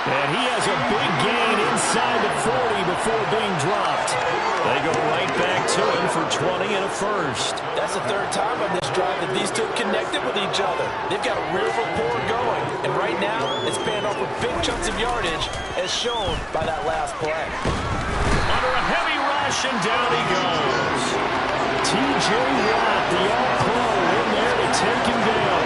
And he has a big gain inside the 40 before being dropped. They go right back to him for 20 and a first. That's the third time on this drive that these two connected with each other. They've got a real rapport going. And right now, it's paying off with big chunks of yardage, as shown by that last play. Under a heavy rush, and down he goes. T.J. Watt, the all-pro, in there to take him down.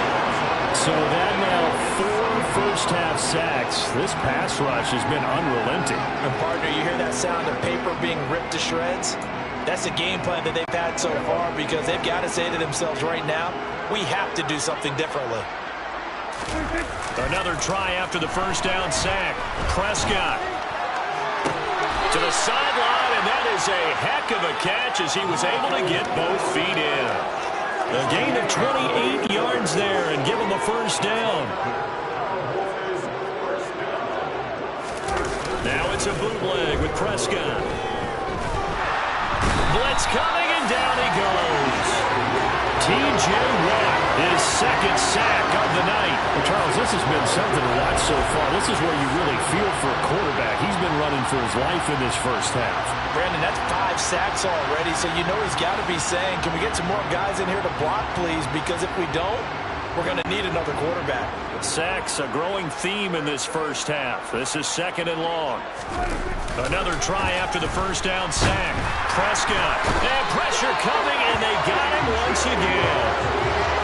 So that now 4 first-half sacks. This pass rush has been unrelenting. And partner, you hear that sound of paper being ripped to shreds? That's the game plan that they've had so far, because they've got to say to themselves right now, we have to do something differently. Another try after the first down sack. Prescott to the sideline, and that is a heck of a catch as he was able to get both feet in. A gain of 28 yards there and give him a first down. Now it's a bootleg with Prescott. Blitz coming, and down he goes. T.J. Watt, his second sack of the night. Well, Charles, this has been something to watch so far. This is where you really feel for a quarterback. He's been running for his life in this first half. Brandon, that's 5 sacks already, so you know he's got to be saying, can we get some more guys in here to block, please? Because if we don't, we're going to need another quarterback. Sacks, a growing theme in this first half. This is second and long. Another try after the first down sack. Prescott, and pressure coming, and they got him once again.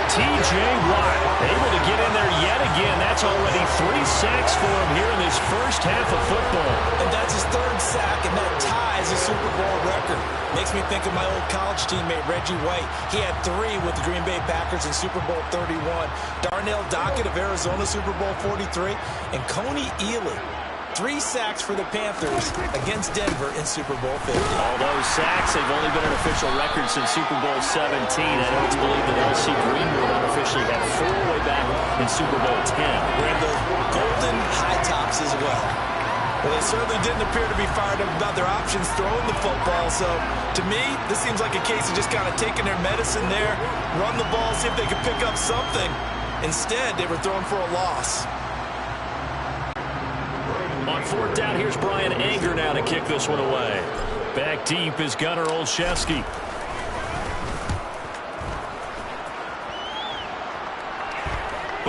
T.J. Watt able to get in there yet again. That's already 3 sacks for him here in this first half of football. And that's his 3rd sack, and that ties a Super Bowl record. Makes me think of my old college teammate, Reggie White. He had 3 with the Green Bay Packers in Super Bowl 31. Darnell Dockett of Arizona, Super Bowl 43. And Coney Ealy, 3 sacks for the Panthers against Denver in Super Bowl 50. All those sacks, they've only been an official record since Super Bowl 17. I know it's believed that L.C. Greenwood unofficially had 4 way back in Super Bowl 10. We're in the golden high tops as well. Well, they certainly didn't appear to be fired up about their options throwing the football. So, to me, this seems like a case of just kind of taking their medicine there, run the ball, see if they could pick up something. Instead, they were throwing for a loss. On 4th down, here's Brian Anger now to kick this one away. Back deep is Gunnar Olszewski.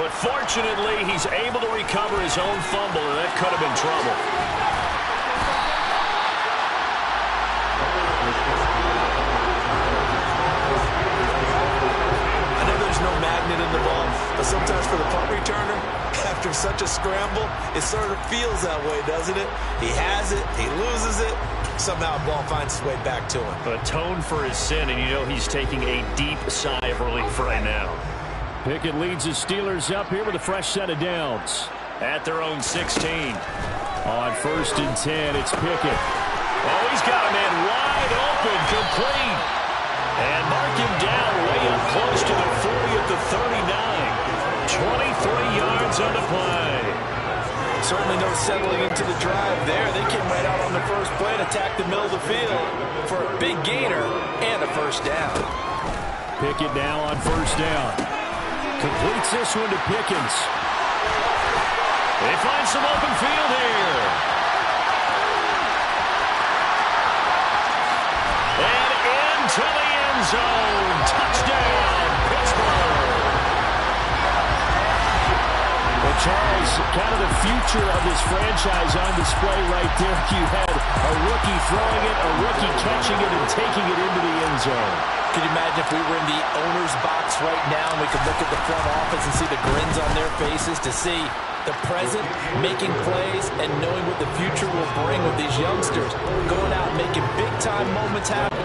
But fortunately, he's able to recover his own fumble, and that could have been trouble. I know there's no magnet in the ball, but sometimes for the punt returner, after such a scramble, it sort of feels that way, doesn't it? He has it, he loses it, somehow the ball finds its way back to him. Atone for his sin, and you know he's taking a deep sigh of relief right now. Pickett leads the Steelers up here with a fresh set of downs at their own 16. On 1st and 10, it's Pickett. Oh, he's got a man wide open, complete. And mark him down way up close to the 40 at the 39. 23 yards on the play. Certainly no settling into the drive there. They came right out on the first play and attacked the middle of the field for a big gainer and a first down. Pickett now on 1st down. Completes this one to Pickens. They find some open field here. And into the end zone. Touchdown, Pittsburgh. Well, Charles, kind of the future of this franchise on display right there. You had a rookie throwing it, a rookie catching it, and taking it into the end zone. Can you imagine if we were in the owner's box right now and we could look at the front office and see the grins on their faces, to see the present making plays and knowing what the future will bring with these youngsters going out and making big-time moments happen.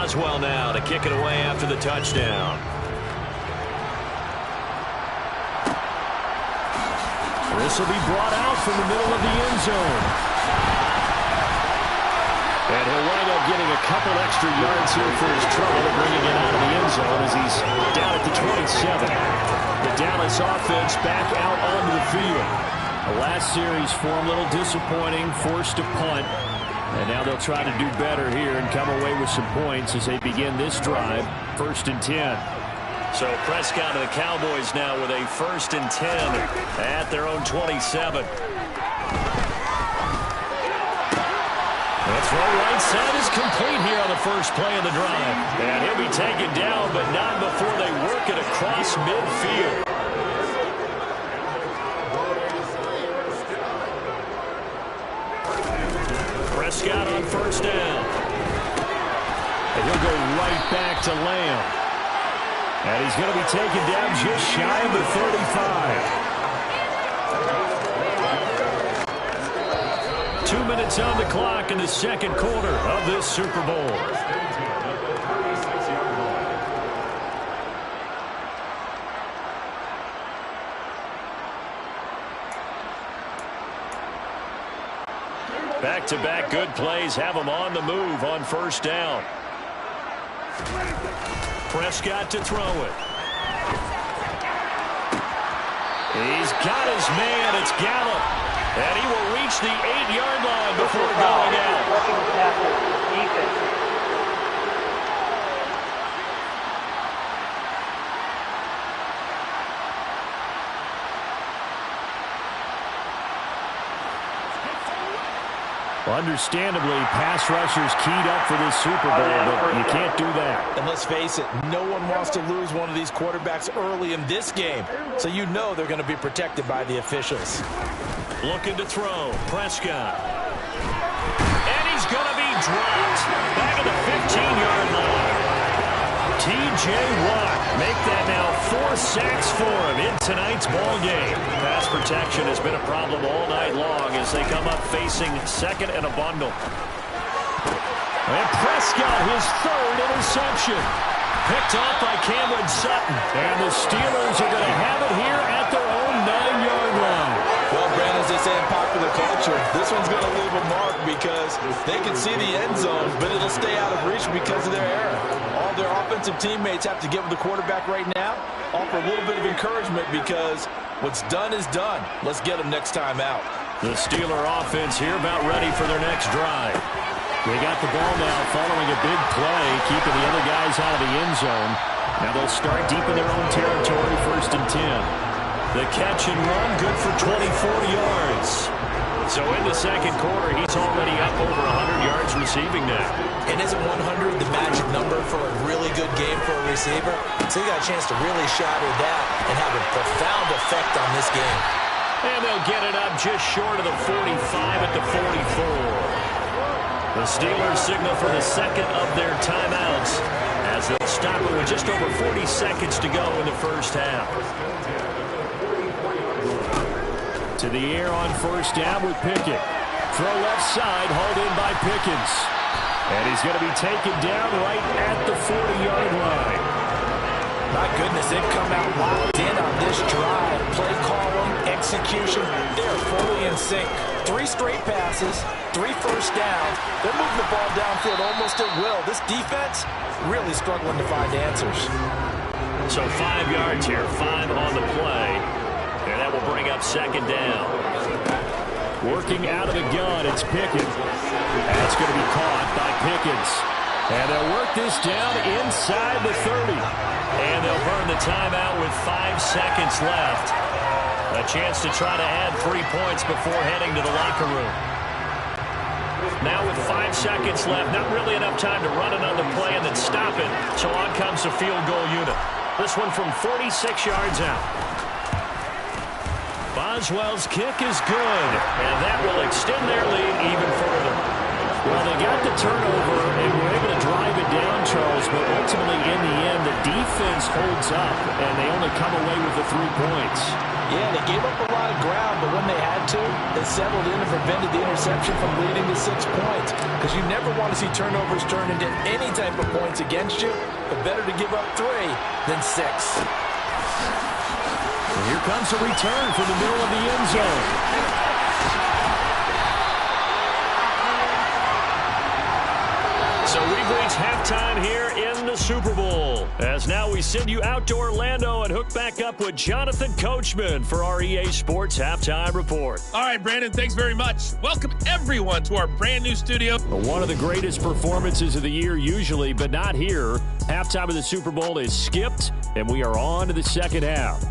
Boswell now to kick it away after the touchdown. This will be brought out from the middle of the end zone. And he'll wind up getting a couple extra yards here for his trouble, bringing it out of the end zone as he's down at the 27. The Dallas offense back out onto the field. The last series for him, a little disappointing, forced to punt. And now they'll try to do better here and come away with some points as they begin this drive, 1st and 10. So Prescott and the Cowboys now with a 1st and 10 at their own 27. The throw right side is complete here on the first play of the drive. And he'll be taken down, but not before they work it across midfield. Prescott on 1st down. And he'll go right back to Lamb. And he's going to be taken down just shy of the 35. 2 minutes on the clock in the second quarter of this Super Bowl. Back-to-back good plays have them on the move on 1st down. Prescott to throw it. He's got his man. It's Gallup. And he will reach the 8-yard line before going out. Understandably, pass rushers keyed up for this Super Bowl, but you can't do that. And let's face it, no one wants to lose one of these quarterbacks early in this game, so you know they're going to be protected by the officials. Looking to throw, Prescott. And he's going to be dropped back at the 15-yard line. T.J. Watt make that now 4 sacks for him in tonight's ball game. Pass protection has been a problem all night long as they come up facing 2nd and a bundle. And Prescott, his 3rd interception. Picked off by Cameron Sutton. And the Steelers are going to have it here at their own 9-yard line. Well, Brandon, as they say in popular culture, this one's going to leave a mark because they can see the end zone, but it'll stay out of reach because of their error. All their offensive teammates have to give the quarterback right now, offer a little bit of encouragement because what's done is done. Let's get them next time out. The Steeler offense here about ready for their next drive. They got the ball now following a big play, keeping the other guys out of the end zone. Now they'll start deep in their own territory, 1st and 10. The catch and run, good for 24 yards. So in the second quarter, he's already up over 100 yards receiving now. And isn't 100 the magic number for a really good game for a receiver? So you got a chance to really shatter that and have a profound effect on this game. And they'll get it up just short of the 45 at the 44. The Steelers signal for the second of their timeouts as they'll stop it with just over 40 seconds to go in the first half. To the air on 1st down with Pickett. Throw left side, hauled in by Pickens. And he's going to be taken down right at the 40-yard line. My goodness, they've come out locked in on this drive. Play calling, execution, they're fully in sync. 3 straight passes, 3 first downs. They're moving the ball downfield almost at will. This defense really struggling to find answers. So 5 yards here, 5 on the play. And that will bring up 2nd down. Working out of the gun, it's Pickett. That's going to be caught by Pickens. And they'll work this down inside the 30. And they'll burn the timeout with 5 seconds left. A chance to try to add 3 points before heading to the locker room. Now with 5 seconds left, not really enough time to run another play and then stop it. So on comes the field goal unit. This one from 46 yards out. Boswell's kick is good, and that will extend their lead even further. Well, they got the turnover and were able to drive it down, Charles, but ultimately in the end, the defense holds up, and they only come away with the 3 points. Yeah, they gave up a lot of ground, but when they had to, they settled in and prevented the interception from leading to 6 points. Because you never want to see turnovers turn into any type of points against you, but better to give up 3 than 6. And here comes a return from the middle of the end zone. So we've reached halftime here in the Super Bowl. As now we send you out to Orlando and hook back up with Jonathan Coachman for our EA Sports Halftime Report. All right, Brandon, thanks very much. Welcome, everyone, to our brand new studio. One of the greatest performances of the year usually, but not here. Halftime of the Super Bowl is skipped, and we are on to the second half.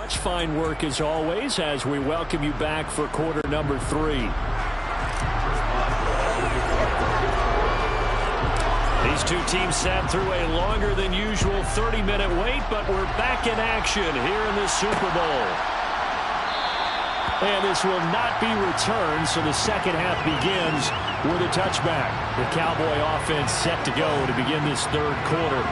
much. Fine work as always as we welcome you back for quarter number 3. These two teams sat through a longer than usual 30-minute wait, but we're back in action here in the Super Bowl. And this will not be returned, so the second half begins with a touchback. The Cowboy offense set to go to begin this third quarter.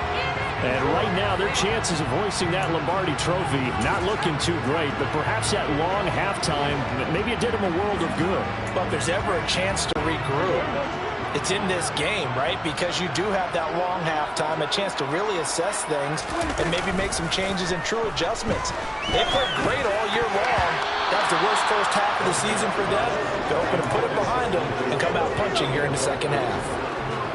And right now, their chances of hoisting that Lombardi trophy not looking too great, but perhaps that long halftime, maybe it did them a world of good. But if there's ever a chance to regroup, it's in this game, right? Because you do have that long halftime, a chance to really assess things and maybe make some changes and true adjustments. They played great all year long. That's the worst first half of the season for them. They're hoping to put it behind them and come out punching here in the second half.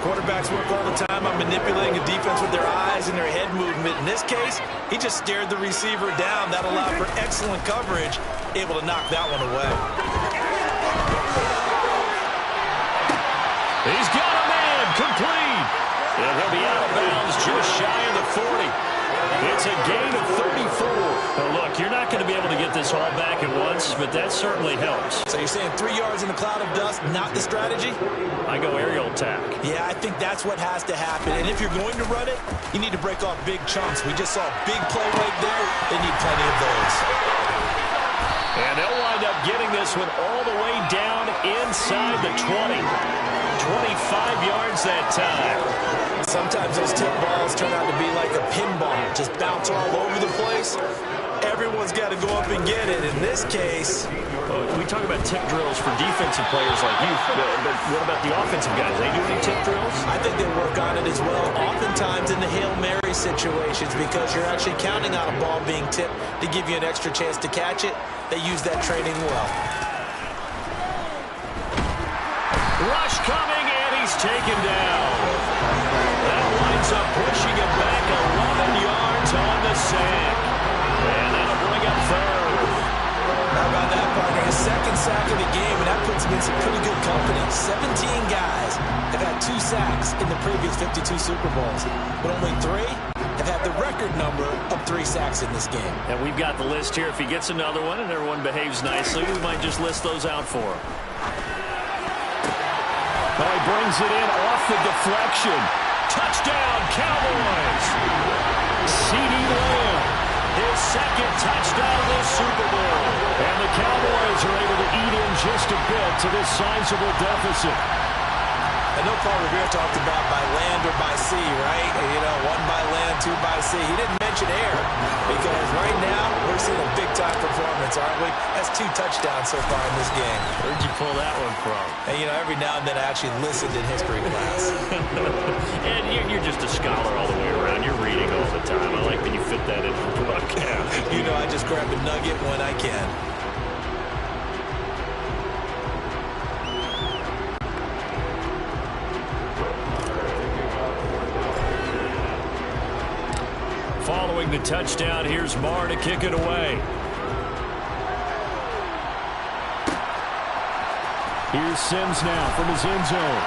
Quarterbacks work all the time on manipulating a defense with their eyes and their head movement. In this case, he just stared the receiver down. That allowed for excellent coverage, able to knock that one away. He's got a man, complete. And he'll be out of bounds just shy of the 40. It's a gain of 34. But look, you're not going to be able to get this all back at once, but that certainly helps. So you're saying 3 yards in a cloud of dust, not the strategy? I go aerial attack. Yeah, I think that's what has to happen. And if you're going to run it, you need to break off big chunks. We just saw a big play right there. They need plenty of those. And they'll wind up getting this one all the way down inside the 20. 25 yards that time. Sometimes those tip balls turn out to be like a pinball. Just bounce all over the place. Everyone's got to go up and get it. In this case, we talk about tip drills for defensive players like you, but what about the offensive guys? They do any tip drills? I think they work on it as well, oftentimes in the Hail Mary situations, because you're actually counting on a ball being tipped to give you an extra chance to catch it. They use that training well. Rush coming, and he's taken down. That winds up pushing him back 11 yards on the sack. And that'll bring up third. How about that, partner? His second sack of the game, and that puts him in some pretty good company. 17 guys have had 2 sacks in the previous 52 Super Bowls, but only 3 have had the record number of 3 sacks in this game. And we've got the list here. If he gets another one and everyone behaves nicely, we might just list those out for him. Oh, he brings it in off the deflection. Touchdown, Cowboys. CeeDee Lamb, his second touchdown this Super Bowl. And the Cowboys are able to eat in just a bit to this sizable deficit. I know Paul Revere talked about by land or by sea, right? You know, 1 by land, 2 by sea. He didn't mention air because right now we're seeing a big-time performance, aren't we? That's 2 touchdowns so far in this game. Where'd you pull that one from? And, you know, every now and then I actually listened in history class. And you're just a scholar all the way around. You're reading all the time. I like that you fit that in the book. You know, I just grab a nugget when I can. Following the touchdown, here's Marr to kick it away. Here's Sims now from his end zone.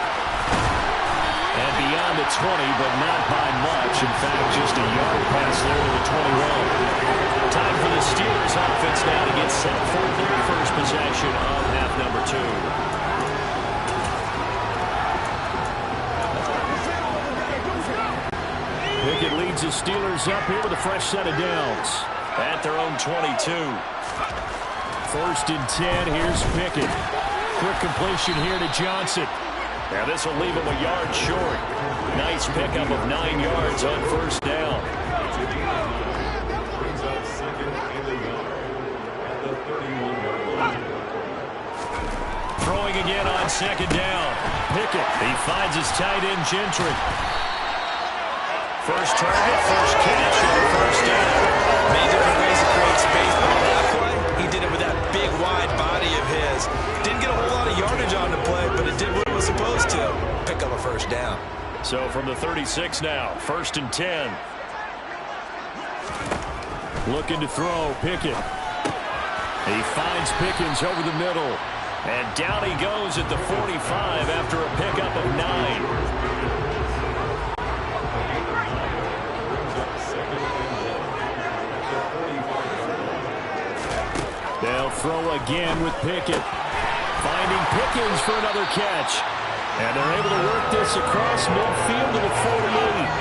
And beyond the 20, but not by much. In fact, just a yard pass there to the 21. Time for the Steelers offense now to get set for their first possession of half number 2. Pickett leads the Steelers up here with a fresh set of downs at their own 22. 1st and 10. Here's Pickett. Quick completion here to Johnson. Now this will leave him a yard short. Nice pickup of 9 yards on 1st down. Throwing again on 2nd down. Pickett. He finds his tight end Gentry. First target, first catch, and 1st down. Many different ways to create space, but on that play, he did it with that big, wide body of his. Didn't get a whole lot of yardage on the play, but it did what it was supposed to. Pick up a 1st down. So from the 36 now, 1st and 10. Looking to throw, Pickett. He finds Pickens over the middle. And down he goes at the 45 after a pickup of 9. throw again with Pickett. Finding Pickens for another catch. And they're able to work this across midfield to the 48.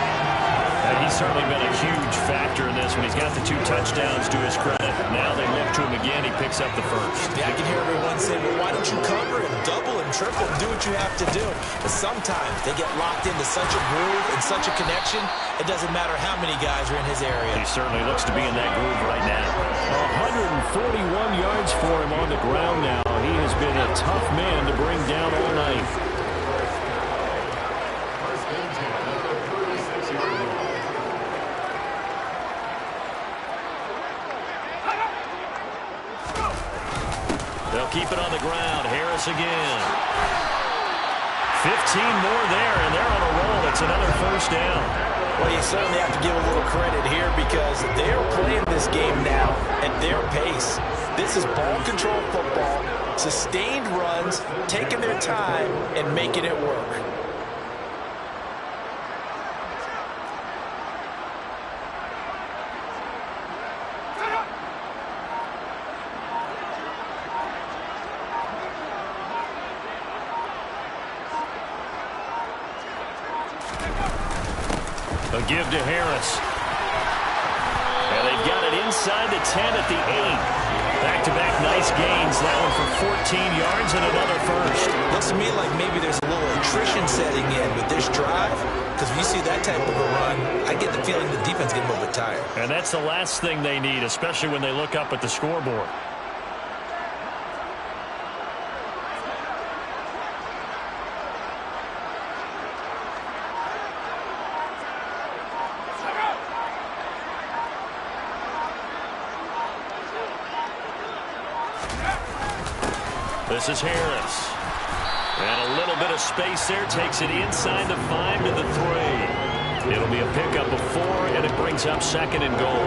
And he's certainly been a huge factor in this when he's got the 2 touchdowns to his credit. Now they look to him again. He picks up the first. Yeah, I can hear everyone say, well, why don't you cover him, double him, triple him, do what you have to do. But sometimes they get locked into such a groove and such a connection, it doesn't matter how many guys are in his area. He certainly looks to be in that groove right now. 141 yards for him on the ground now. He has been a tough man to bring down all night. They'll keep it on the ground. Harris again. 15 more there, and they're on a roll. It's another first down. Well, you certainly have to give a little credit here because they're playing this game now at their pace. This is ball control football, sustained runs, taking their time, and making it work. A give to Harris. And they've got it inside the 10 at the 8. Back-to-back nice gains. That one for 14 yards and another first. Looks to me like maybe there's a little attrition setting in with this drive because when you see that type of a run, I get the feeling the defense getting a little bit tired. And that's the last thing they need, especially when they look up at the scoreboard. This is Harris. And a little bit of space there. Takes it inside the 5 to the 3. It'll be a pickup of 4, and it brings up 2nd and goal.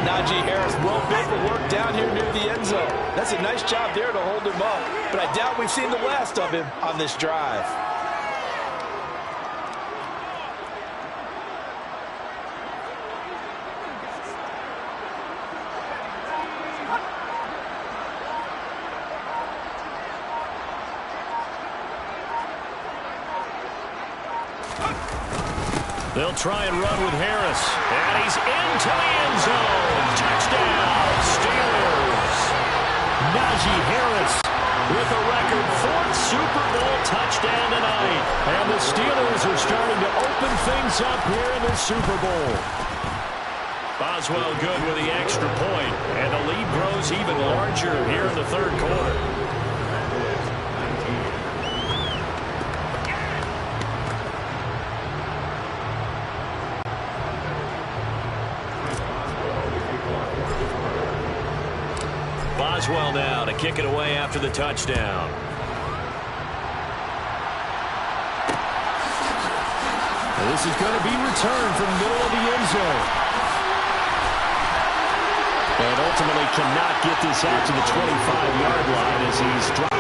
Najee Harris, well built for work down here near the end zone. That's a nice job there to hold him up. But I doubt we've seen the last of him on this drive. They'll try and run with Harris. And he's into the end zone. Touchdown, Steelers. Najee Harris with a record 4th Super Bowl touchdown tonight. And the Steelers are starting to open things up here in the Super Bowl. Boswell good with the extra point. And the lead grows even larger here in the 3rd quarter. Boswell now to kick it away after the touchdown. And this is going to be returned from middle of the end zone. And ultimately cannot get this out to the 25-yard line as he's dropped.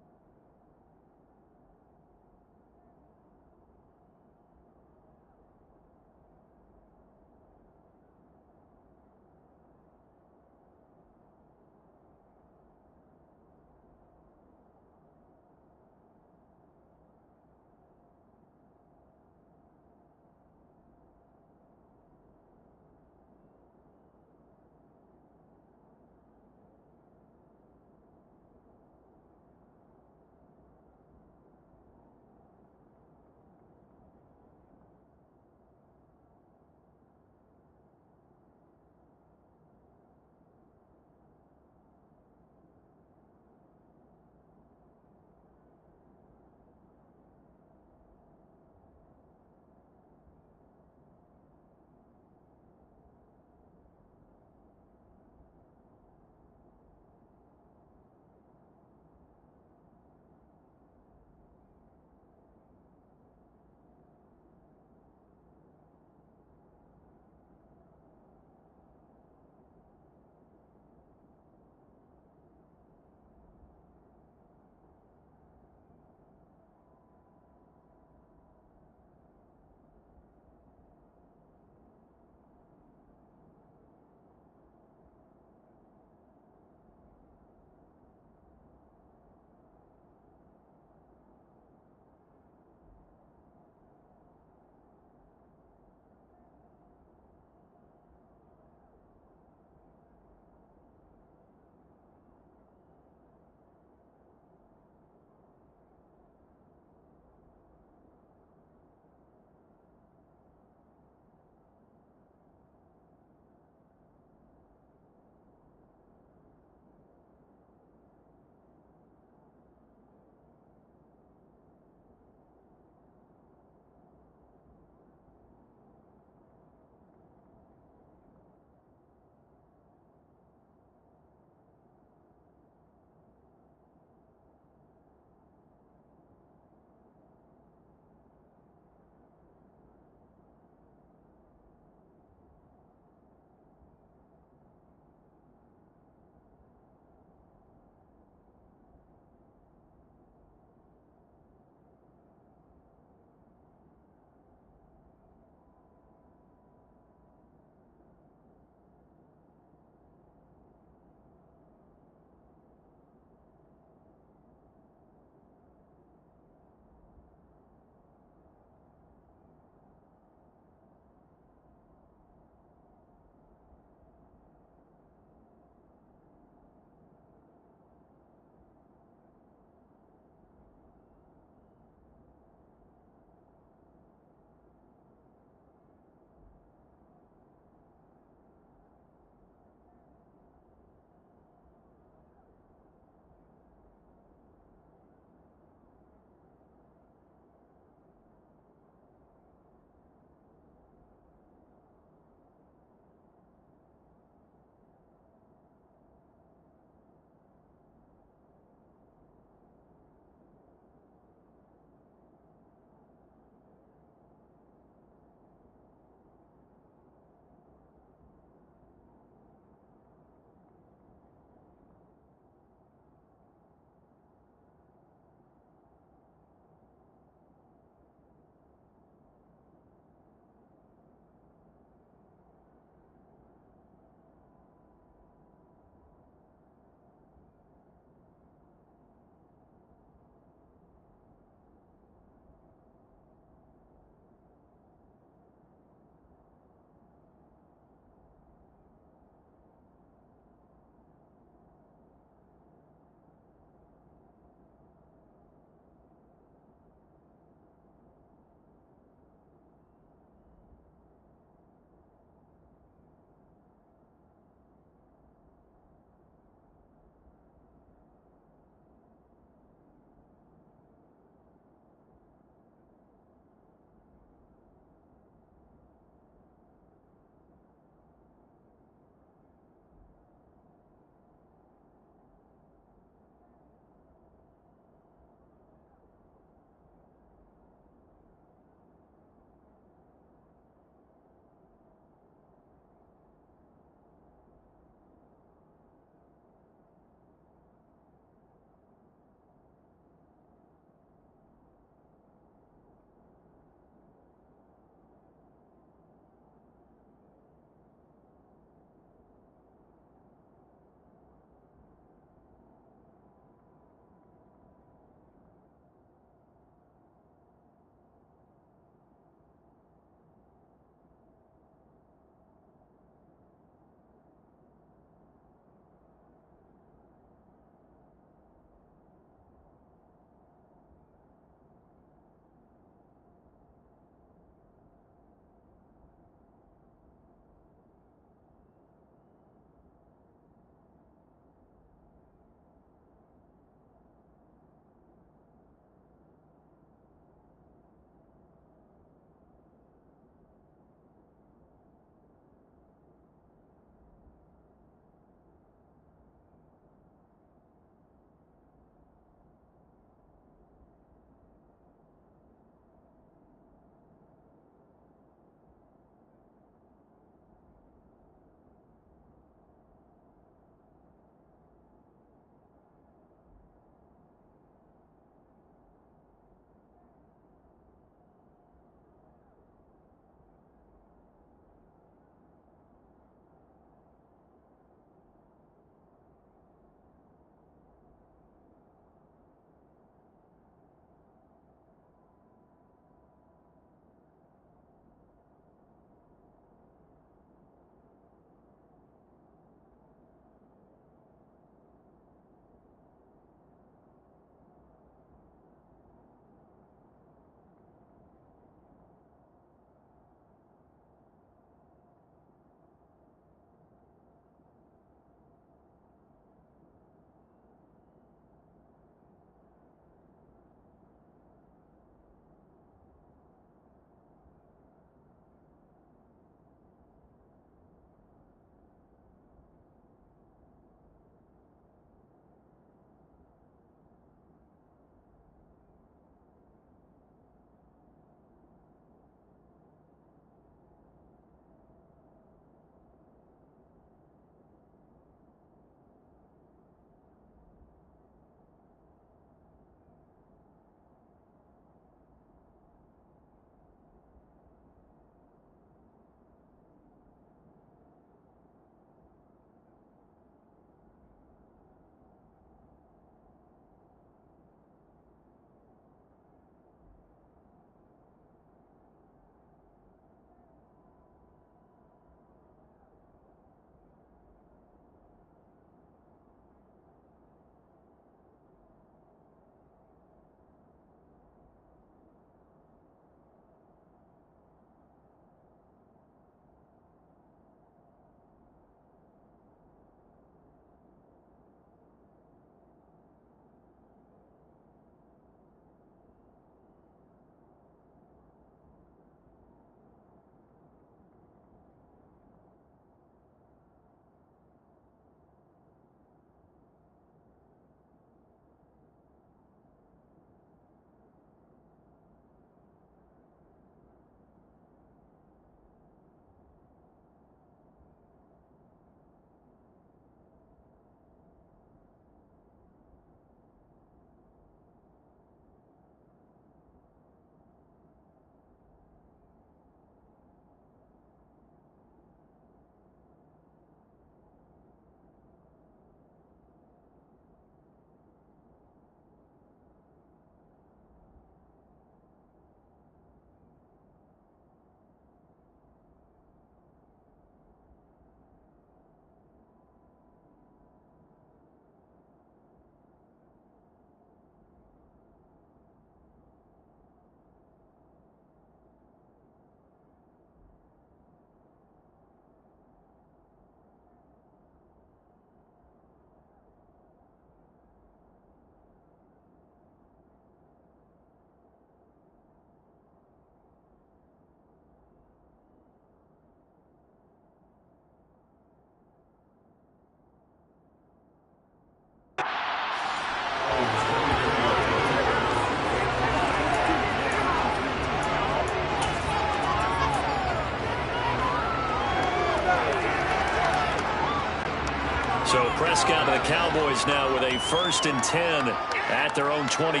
Prescott of the Cowboys now with a 1st and 10 at their own 23.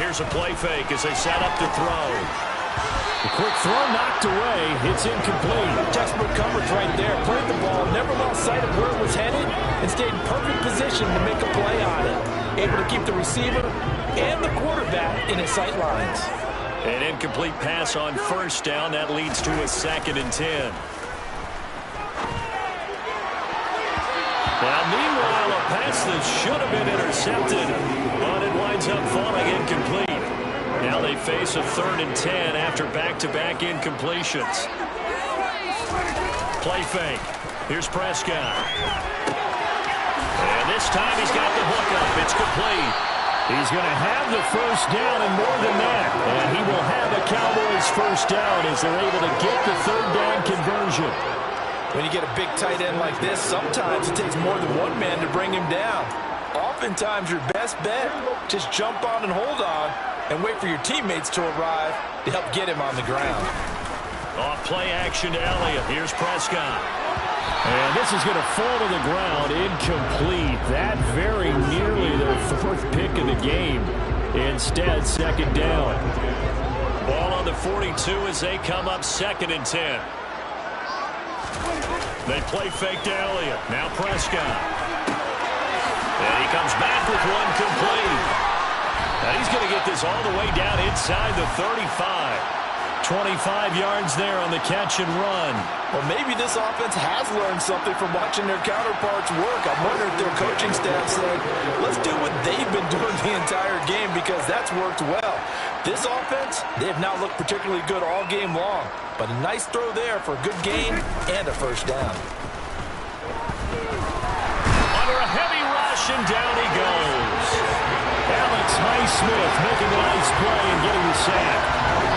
Here's a play fake as they set up to throw. The quick throw knocked away. It's incomplete. Textbook coverage right there. Played the ball, never lost sight of where it was headed, and stayed in perfect position to make a play on it. Able to keep the receiver and the quarterback in his sight lines. An incomplete pass on 1st down. That leads to a 2nd and 10. Now, meanwhile, a pass that should have been intercepted, but it winds up falling incomplete. Now they face a 3rd and 10 after back-to-back incompletions. Play fake. Here's Prescott. And this time he's got the hookup. It's complete. He's going to have the 1st down and more than that. And he will have the Cowboys' 1st down as they're able to get the 3rd down conversion. When you get a big tight end like this, sometimes it takes more than one man to bring him down. Oftentimes, your best bet, just jump on and hold on and wait for your teammates to arrive to help get him on the ground. Off play action to Elliott. Here's Prescott. And this is going to fall to the ground, incomplete. That very nearly their 4th pick of the game. Instead, 2nd down. Ball on the 42 as they come up 2nd and 10. They play fake to Elliott. Now Prescott. And he comes back with one complete. And he's going to get this all the way down inside the 35. 25 yards there on the catch and run. Well, maybe this offense has learned something from watching their counterparts work. I'm wondering if their coaching staff said, let's do what they've been doing the entire game because that's worked well. This offense, they have not looked particularly good all game long. But a nice throw there for a good gain and a 1st down. Under a heavy rush, and down he goes. Alex Highsmith making a nice play and getting the sack.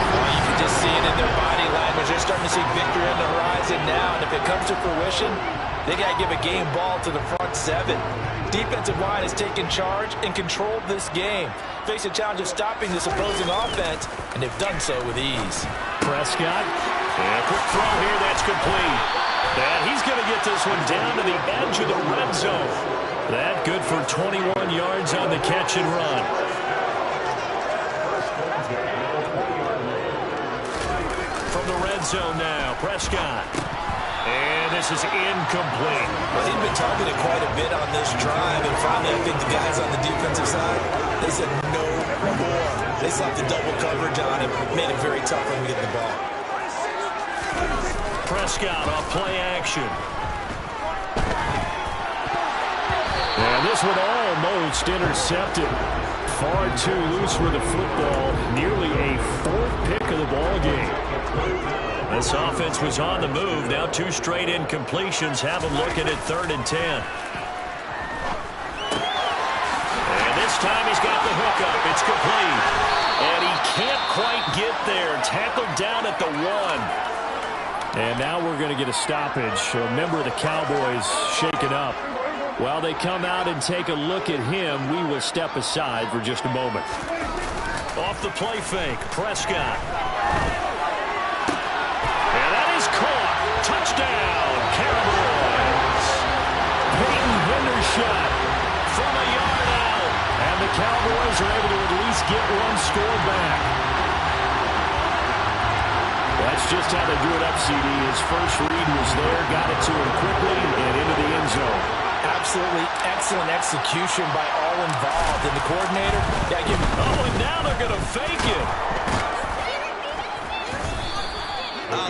Well, you can just see it in their body language. They're starting to see victory on the horizon now. And if it comes to fruition, they got to give a game ball to the front 7. Defensive line has taken charge and controlled this game. Face a challenge of stopping this opposing offense, and they've done so with ease. Prescott. And a quick throw here. That's complete. And he's going to get this one down to the edge of the red zone. That good for 21 yards on the catch and run. From the red zone now, Prescott. And this is incomplete. Well, he'd been targeted quite a bit on this drive, and finally I think the guys on the defensive side, they said no more. They slapped the double coverage on him, made it very tough for him to get the ball. Prescott off play action. And this one almost intercepted. Far too loose with the football. Nearly a 4th pick of the ball game. This offense was on the move. Now 2 straight incompletions have them looking at 3rd and 10. And this time he's got the hookup. It's complete. And he can't quite get there. Tackled down at the 1. And now we're going to get a stoppage. A member of the Cowboys shaken up. While they come out and take a look at him, we will step aside for just a moment. Off the play fake, Prescott. And that is caught. Touchdown, Cowboys. Peyton Hendershot From a yard out. And the Cowboys are able to at least get one score back. That's just how they drew it up, CD. His first read was there, got it to him quickly, and into the end zone. Absolutely excellent execution by all involved. And the coordinator, give him. Oh, and now they're going to fake it.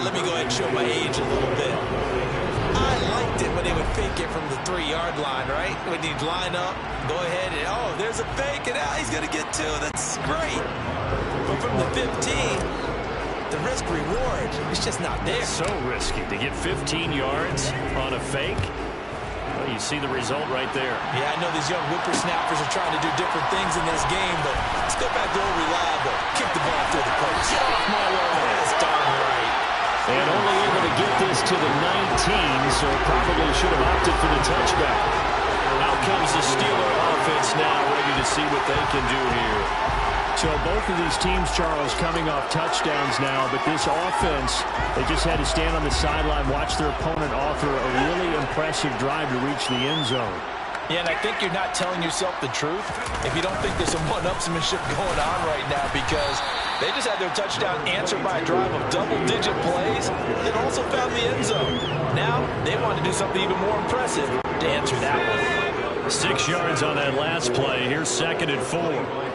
Let me go ahead and show my age a little bit. I liked it when they would fake it from the 3-yard line, right? When you'd line up, go ahead and, oh, there's a fake, and he's going to get 2. That's great. But from the 15, the risk-reward is just not there. So risky to get 15 yards on a fake. Well, you see the result right there. Yeah, I know these young whippersnappers are trying to do different things in this game, but let's go back to old reliable. Kick the ball through the post. Get off my lawn. That's darn right. And only able to get this to the 19, so probably should have opted for the touchback. Out comes the Steeler offense now, ready to see what they can do here. So both of these teams, Charles, coming off touchdowns now, but this offense, they just had to stand on the sideline, watch their opponent offer a really impressive drive to reach the end zone. Yeah, and I think you're not telling yourself the truth if you don't think there's some one-upsmanship going on right now, because they just had their touchdown answered by a drive of double-digit plays that also found the end zone. Now they want to do something even more impressive to answer that one. 6 yards on that last play. Here's 2nd and 4.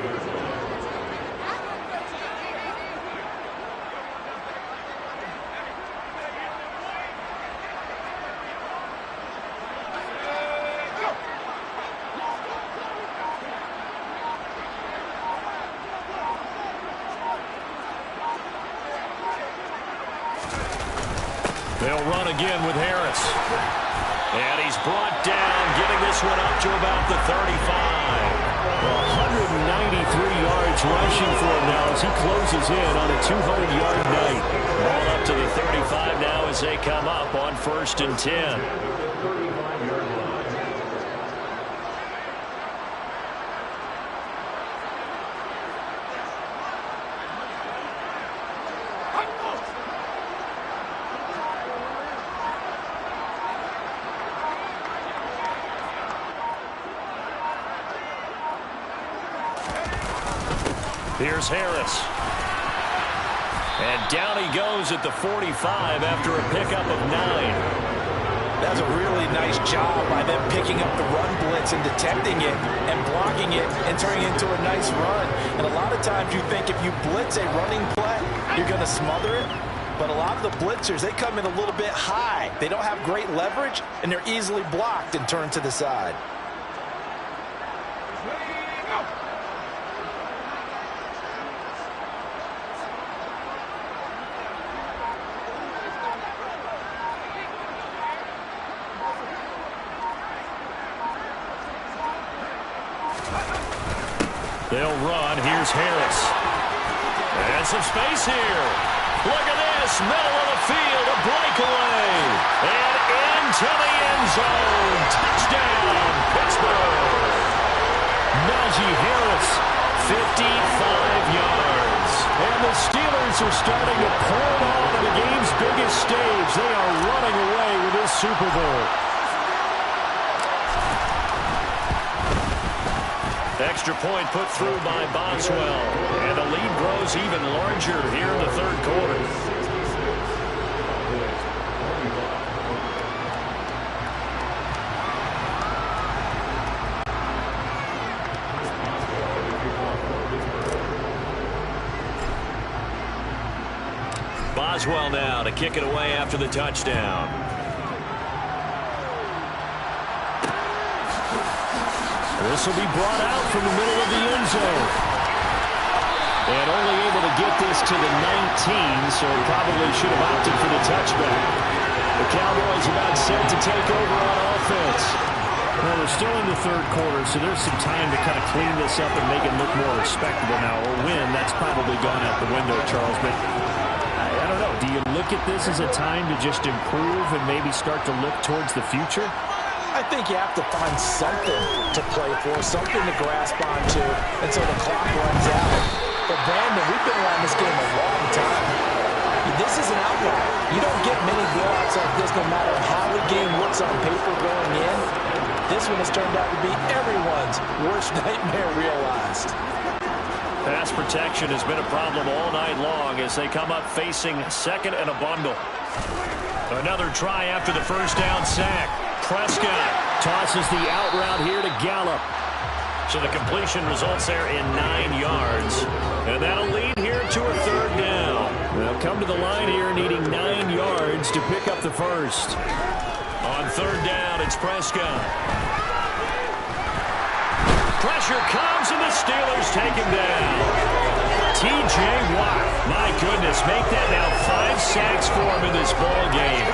They'll run again with Harris. And he's brought down, getting this one up to about the 35. 193 yards rushing for him now as he closes in on a 200-yard night. Ball up to the 35 now as they come up on 1st and 10. Here's Harris. And down he goes at the 45 after a pickup of 9. That's a really nice job by them picking up the run blitz and detecting it and blocking it and turning it into a nice run. And a lot of times you think if you blitz a running play, you're going to smother it. But a lot of the blitzers, they come in a little bit high. They don't have great leverage, and they're easily blocked and turned to the side. They'll run. Here's Harris. And some space here. Look at this. Middle of the field. A breakaway. And into the end zone. Touchdown, Pittsburgh. Najee Harris, 55 yards. And the Steelers are starting to pull it on in the game's biggest stage. They are running away with this Super Bowl. Extra point put through by Boswell. And the lead grows even larger here in the 3rd quarter. Boswell now to kick it away after the touchdown. This will be brought out from the middle of the end zone. And only able to get this to the 19, so probably should have opted for the touchback. The Cowboys about set to take over on offense. Well, we're still in the 3rd quarter, so there's some time to kind of clean this up and make it look more respectable now. Or win, that's probably gone out the window, Charles. But I don't know. Do you look at this as a time to just improve and maybe start to look towards the future? I think you have to find something to play for, something to grasp onto until the clock runs out. But Brandon, we've been around this game a long time. This is an outlier. You don't get many blowouts like this no matter how the game looks on paper going in. This one has turned out to be everyone's worst nightmare realized. Pass protection has been a problem all night long as they come up facing 2nd and a bundle. Another try after the 1st down sack. Prescott tosses the out route here to Gallup. So the completion results there in 9 yards. And that'll lead here to a 3rd down. They'll come to the line here needing 9 yards to pick up the 1st. On 3rd down, it's Prescott. Pressure comes and the Steelers take him down. T.J. Watt, my goodness, make that now 5 sacks for him in this ball game.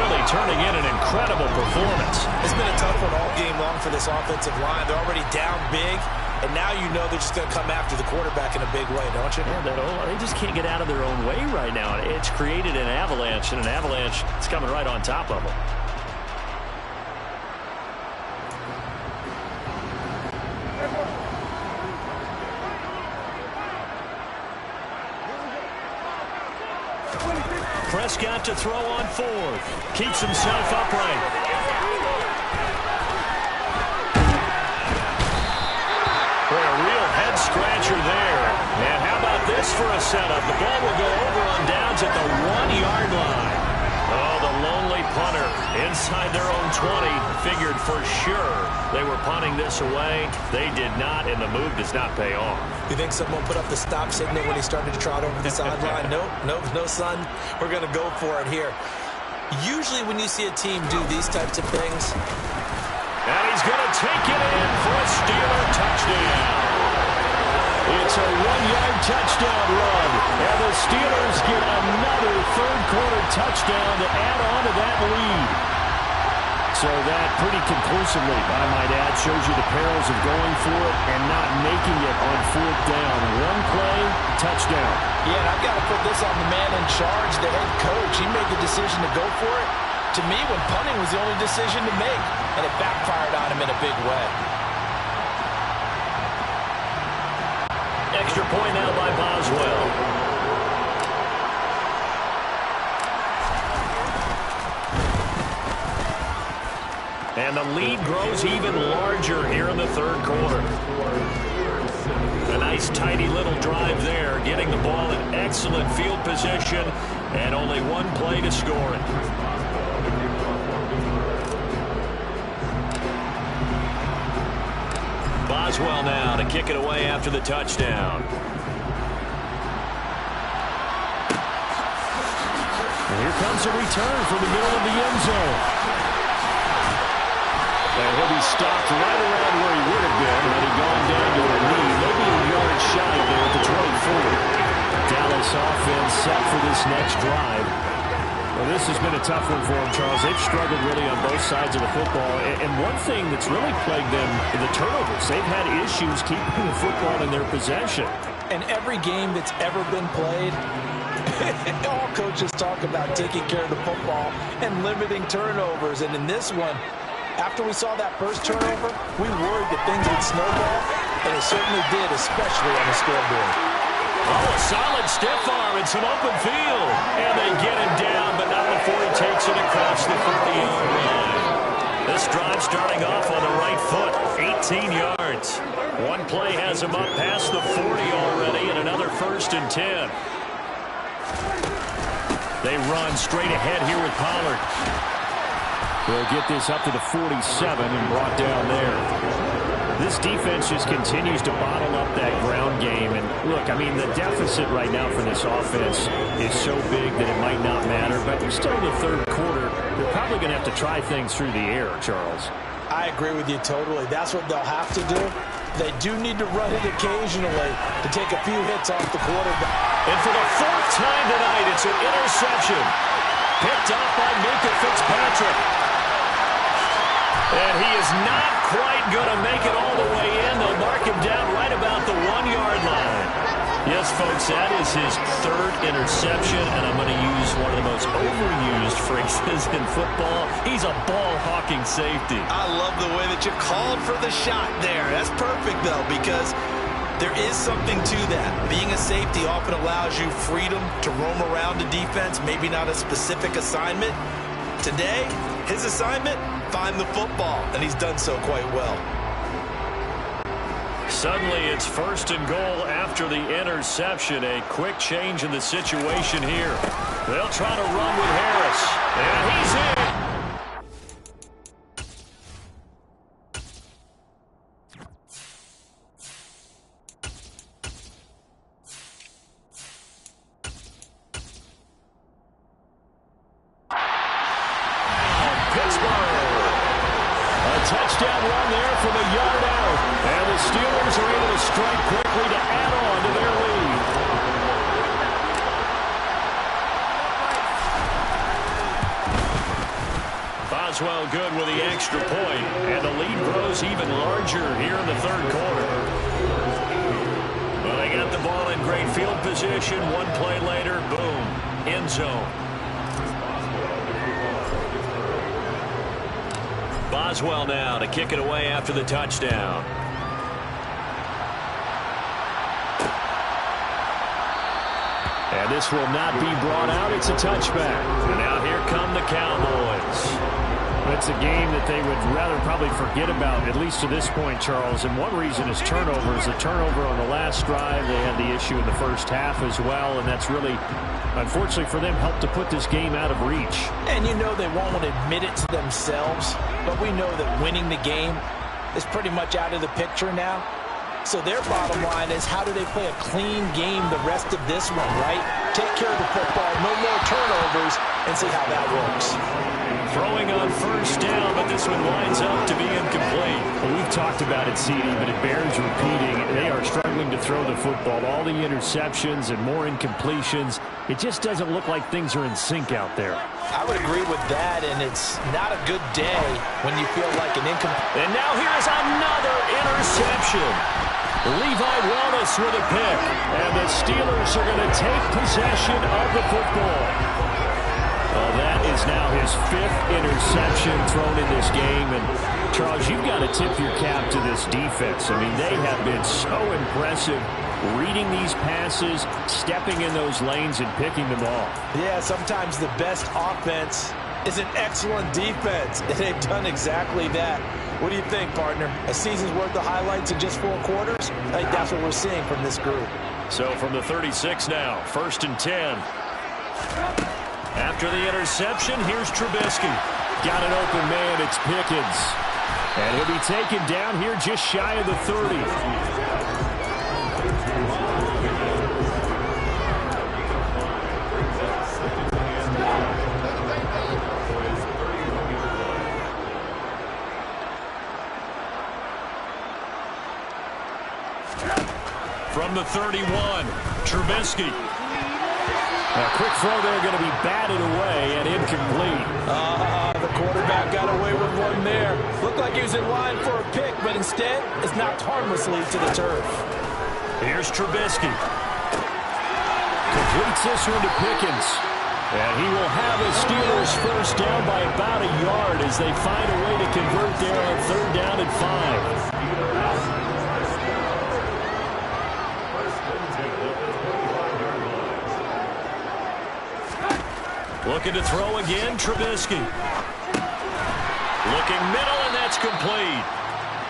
Really turning in an incredible performance. It's been a tough one all game long for this offensive line. They're already down big, and now you know they're just going to come after the quarterback in a big way, don't you? Yeah, they just can't get out of their own way right now. It's created an avalanche, and an avalanche is coming right on top of them. Prescott to throw on fourth. Keeps himself upright. For a real head-scratcher there. And how about this for a setup? The ball will go over on downs at the 1-yard line. Oh, the lonely punter inside their own 20 figured for sure they were punting this away. They did not, and the move does not pay off. You think someone put up the stop signal when he started to trot over the sideline? Nope, no, son. We're going to go for it here. Usually when you see a team do these types of things. And he's going to take it in for a Steeler touchdown. It's a 1-yard touchdown run. And the Steelers get another third-quarter touchdown to add on to that lead. So that pretty conclusively, I might add, shows you the perils of going for it and not making it on fourth down. One play, touchdown. Yeah, and I've got to put this on the man in charge, the head coach. He made the decision to go for it. To me, when punting was the only decision to make, and it backfired on him in a big way. Extra point now by Boswell. And the lead grows even larger here in the third quarter. A nice, tidy little drive there, getting the ball in excellent field position, and only one play to score it. Boswell now to kick it away after the touchdown. And here comes a return from the middle of the end zone. And he'll be stopped right around where he would have been had he gone down to a knee, maybe a yard shy there at the 24. Dallas offense set for this next drive. Well, this has been a tough one for them, Charles. They've struggled really on both sides of the football. And one thing that's really plagued them is the turnovers. They've had issues keeping the football in their possession. And every game that's ever been played, all coaches talk about taking care of the football and limiting turnovers. And in this one, after we saw that first turnover, we worried that things would snowball, and it certainly did, especially on the scoreboard. Oh, a solid stiff arm and some open field. And they get him down, but not before he takes it across the 50-yard line. This drive starting off on the right foot, 18 yards. One play has him up past the 40 already, and another 1st and 10. They run straight ahead here with Pollard. They'll get this up to the 47 and brought down there. This defense just continues to bottle up that ground game. And look, I mean, the deficit right now for this offense is so big that it might not matter. But still in the third quarter, they're probably going to have to try things through the air, Charles. I agree with you totally. That's what they'll have to do. They do need to run it occasionally to take a few hits off the quarterback. And for the 4th time tonight, it's an interception. Picked off by Minkah Fitzpatrick. And he is not quite going to make it all the way in. They'll mark him down right about the 1-yard line. Yes, folks, that is his 3rd interception, and I'm going to use one of the most overused phrases in football. He's a ball-hawking safety. I love the way that you called for the shot there. That's perfect, though, because there is something to that. Being a safety often allows you freedom to roam around the defense, maybe not a specific assignment. Today, his assignment, find the football, and he's done so quite well. Suddenly, it's 1st and goal after the interception. A quick change in the situation here. They'll try to run with Harris, and he's in. Touchdown run there from a yard out. And the Steelers are able to strike quickly to add on to their lead. Boswell good with the extra point. And the lead grows even larger here in the third quarter. Well, they got the ball in great field position. One play later, boom, end zone. Boswell now to kick it away after the touchdown. And this will not be brought out. It's a touchback. And now here come the Cowboys. It's a game that they would rather probably forget about, at least to this point, Charles. And one reason is turnovers. The turnover on the last drive, they had the issue in the first half as well. And that's really, unfortunately for them, helped to put this game out of reach. And you know they won't admit it to themselves. But we know that winning the game is pretty much out of the picture now. So their bottom line is, how do they play a clean game the rest of this one, right? Take care of the football, no more turnovers, and see how that works. Throwing on first down, but this one winds up to be incomplete. Well, we've talked about it, CD, but it bears repeating. They are struggling to throw the football. All the interceptions and more incompletions. It just doesn't look like things are in sync out there. I would agree with that, and it's not a good day when you feel like an incomplete. And now here's another interception. Levi Wallace with a pick. And the Steelers are going to take possession of the football. That is now his 5th interception thrown in this game. And, Charles, you've got to tip your cap to this defense. I mean, they have been so impressive reading these passes, stepping in those lanes, and picking them off. Yeah, sometimes the best offense is an excellent defense, and they've done exactly that. What do you think, partner? A season's worth of highlights in just 4 quarters? I think that's what we're seeing from this group. So from the 36 now, 1st and 10. After the interception, here's Trubisky. Got an open man, it's Pickens. And he'll be taken down here just shy of the 30. From the 31, Trubisky. A quick throw there, going to be batted away and incomplete. The quarterback got away with one there. Looked like he was in line for a pick, but instead it's knocked harmlessly to the turf. Here's Trubisky. Completes this one to Pickens. And he will have a Steelers first down by about a yard as they find a way to convert there on 3rd down and 5. Looking to throw again, Trubisky. Looking middle, and that's complete.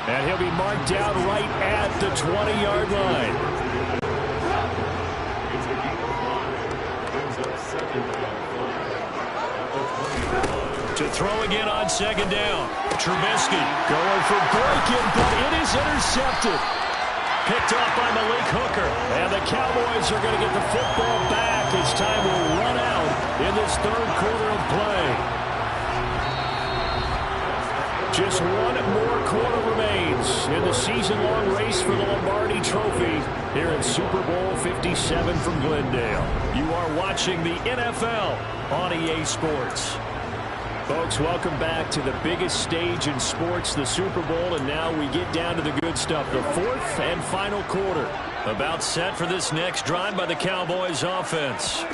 And he'll be marked down right at the 20-yard line. To throw again on 2nd down. Trubisky going for breaking, but it is intercepted. Picked off by Malik Hooker. And the Cowboys are going to get the football back as time will run out in this 3rd quarter of play. Just 1 more quarter remains in the season-long race for the Lombardi Trophy here at Super Bowl 57 from Glendale. You are watching the NFL on EA Sports. Folks, welcome back to the biggest stage in sports, the Super Bowl, and now we get down to the good stuff, the 4th and final quarter. About set for this next drive by the Cowboys offense.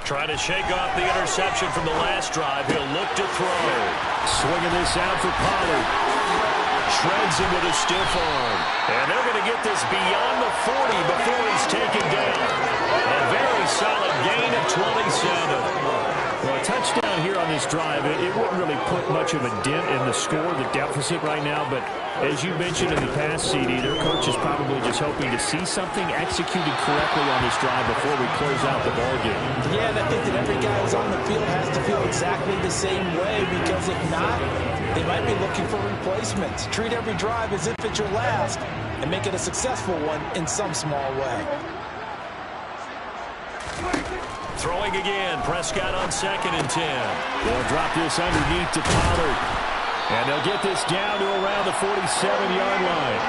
Trying to shake off the interception from the last drive. He'll look to throw. Swinging this out for Pollard. Shreds him with a stiff arm. And they're going to get this beyond the 40 before he's taken down. A very solid gain of 27. Well, a touchdown here on this drive, it wouldn't really put much of a dent in the score, the deficit right now. But as you mentioned in the past, CD, their coach is probably just hoping to see something executed correctly on this drive before we close out the ballgame. Yeah, and I think that every guy who's on the field has to feel exactly the same way, because if not, they might be looking for replacements. Treat every drive as if it's your last and make it a successful one in some small way. Throwing again, Prescott on 2nd and 10. They'll drop this underneath to Pollard. And they'll get this down to around the 47-yard line.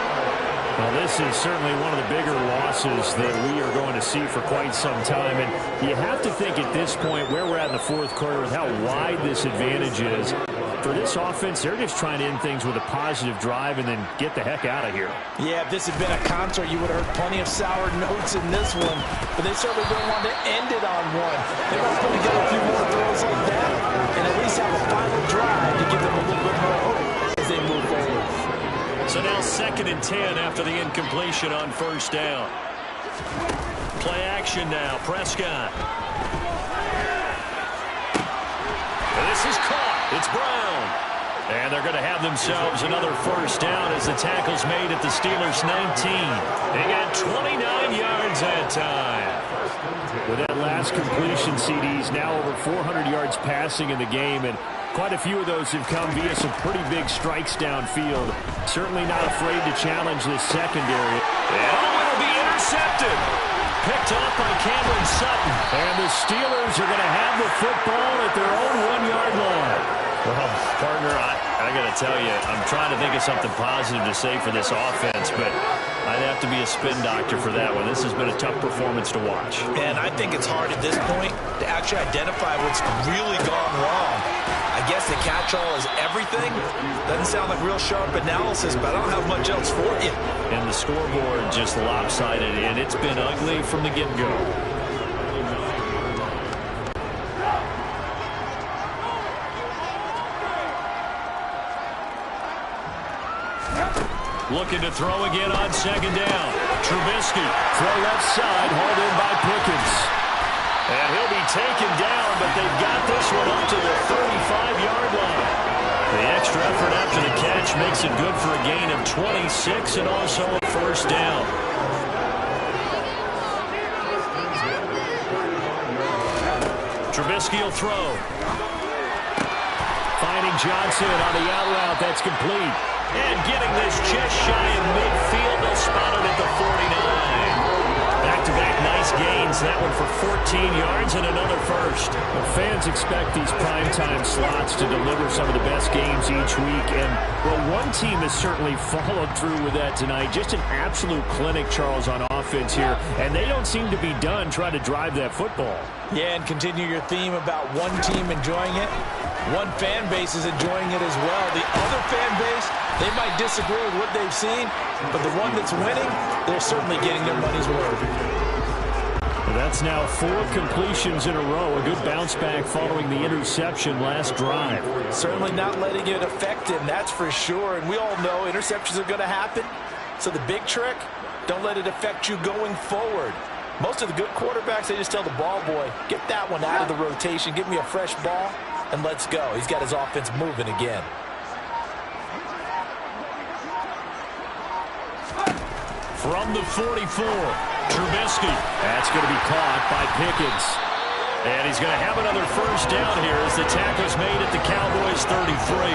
Well, this is certainly one of the bigger losses that we are going to see for quite some time. And you have to think at this point where we're at in the 4th quarter with how wide this advantage is. For this offense, they're just trying to end things with a positive drive and then get the heck out of here. Yeah, if this had been a concert, you would have heard plenty of sour notes in this one. But they certainly don't want to end it on one. They want to put together a few more throws like that and at least have a final drive to give them a little bit more hope as they move forward. So now 2nd and 10 after the incompletion on 1st down. Play action now. Prescott. And this is caught. It's Brown. And they're going to have themselves another first down as the tackle's made at the Steelers' 19. They got 29 yards that time. With that last completion, CDs now over 400 yards passing in the game, and quite a few of those have come via some pretty big strikes downfield. Certainly not afraid to challenge this secondary. And it'll be intercepted. Picked up by Cameron Sutton. And the Steelers are going to have the football at their own 1-yard line. Well, partner, I got to tell you, I'm trying to think of something positive to say for this offense, but I'd have to be a spin doctor for that one. This has been a tough performance to watch. And I think it's hard at this point to actually identify what's really gone wrong. I guess the catch-all is everything. Doesn't sound like real sharp analysis, but I don't have much else for you. And the scoreboard just lopsided, and it's been ugly from the get-go. Looking to throw again on second down. Trubisky. Throw left side, hauled in by Pickens. And he'll be taken down, but they've got this one up to the 35-yard line. The extra effort after the catch makes it good for a gain of 26 and also a first down. Trubisky will throw. Finding Johnson on the out route. That's complete. And getting this just shy of midfield. They'll spot it at the 49. Back-to-back nice gains. That one for 14 yards and another first. Well, fans expect these primetime slots to deliver some of the best games each week. And, well, one team has certainly followed through with that tonight. Just an absolute clinic, Charles, on offense here. And they don't seem to be done trying to drive that football. Yeah, and continue your theme about one team enjoying it. One fan base is enjoying it as well. The other fan base, they might disagree with what they've seen, but the one that's winning, they're certainly getting their money's worth. Well, that's now 4 completions in a row. A good bounce back following the interception last drive. Certainly not letting it affect him, that's for sure. And we all know interceptions are going to happen. So the big trick, don't let it affect you going forward. Most of the good quarterbacks, they just tell the ball boy, get that one out of the rotation, give me a fresh ball, and let's go. He's got his offense moving again. From the 44, Trubisky. That's going to be caught by Pickens. And he's going to have another first down here as the tackle's made at the Cowboys' 33.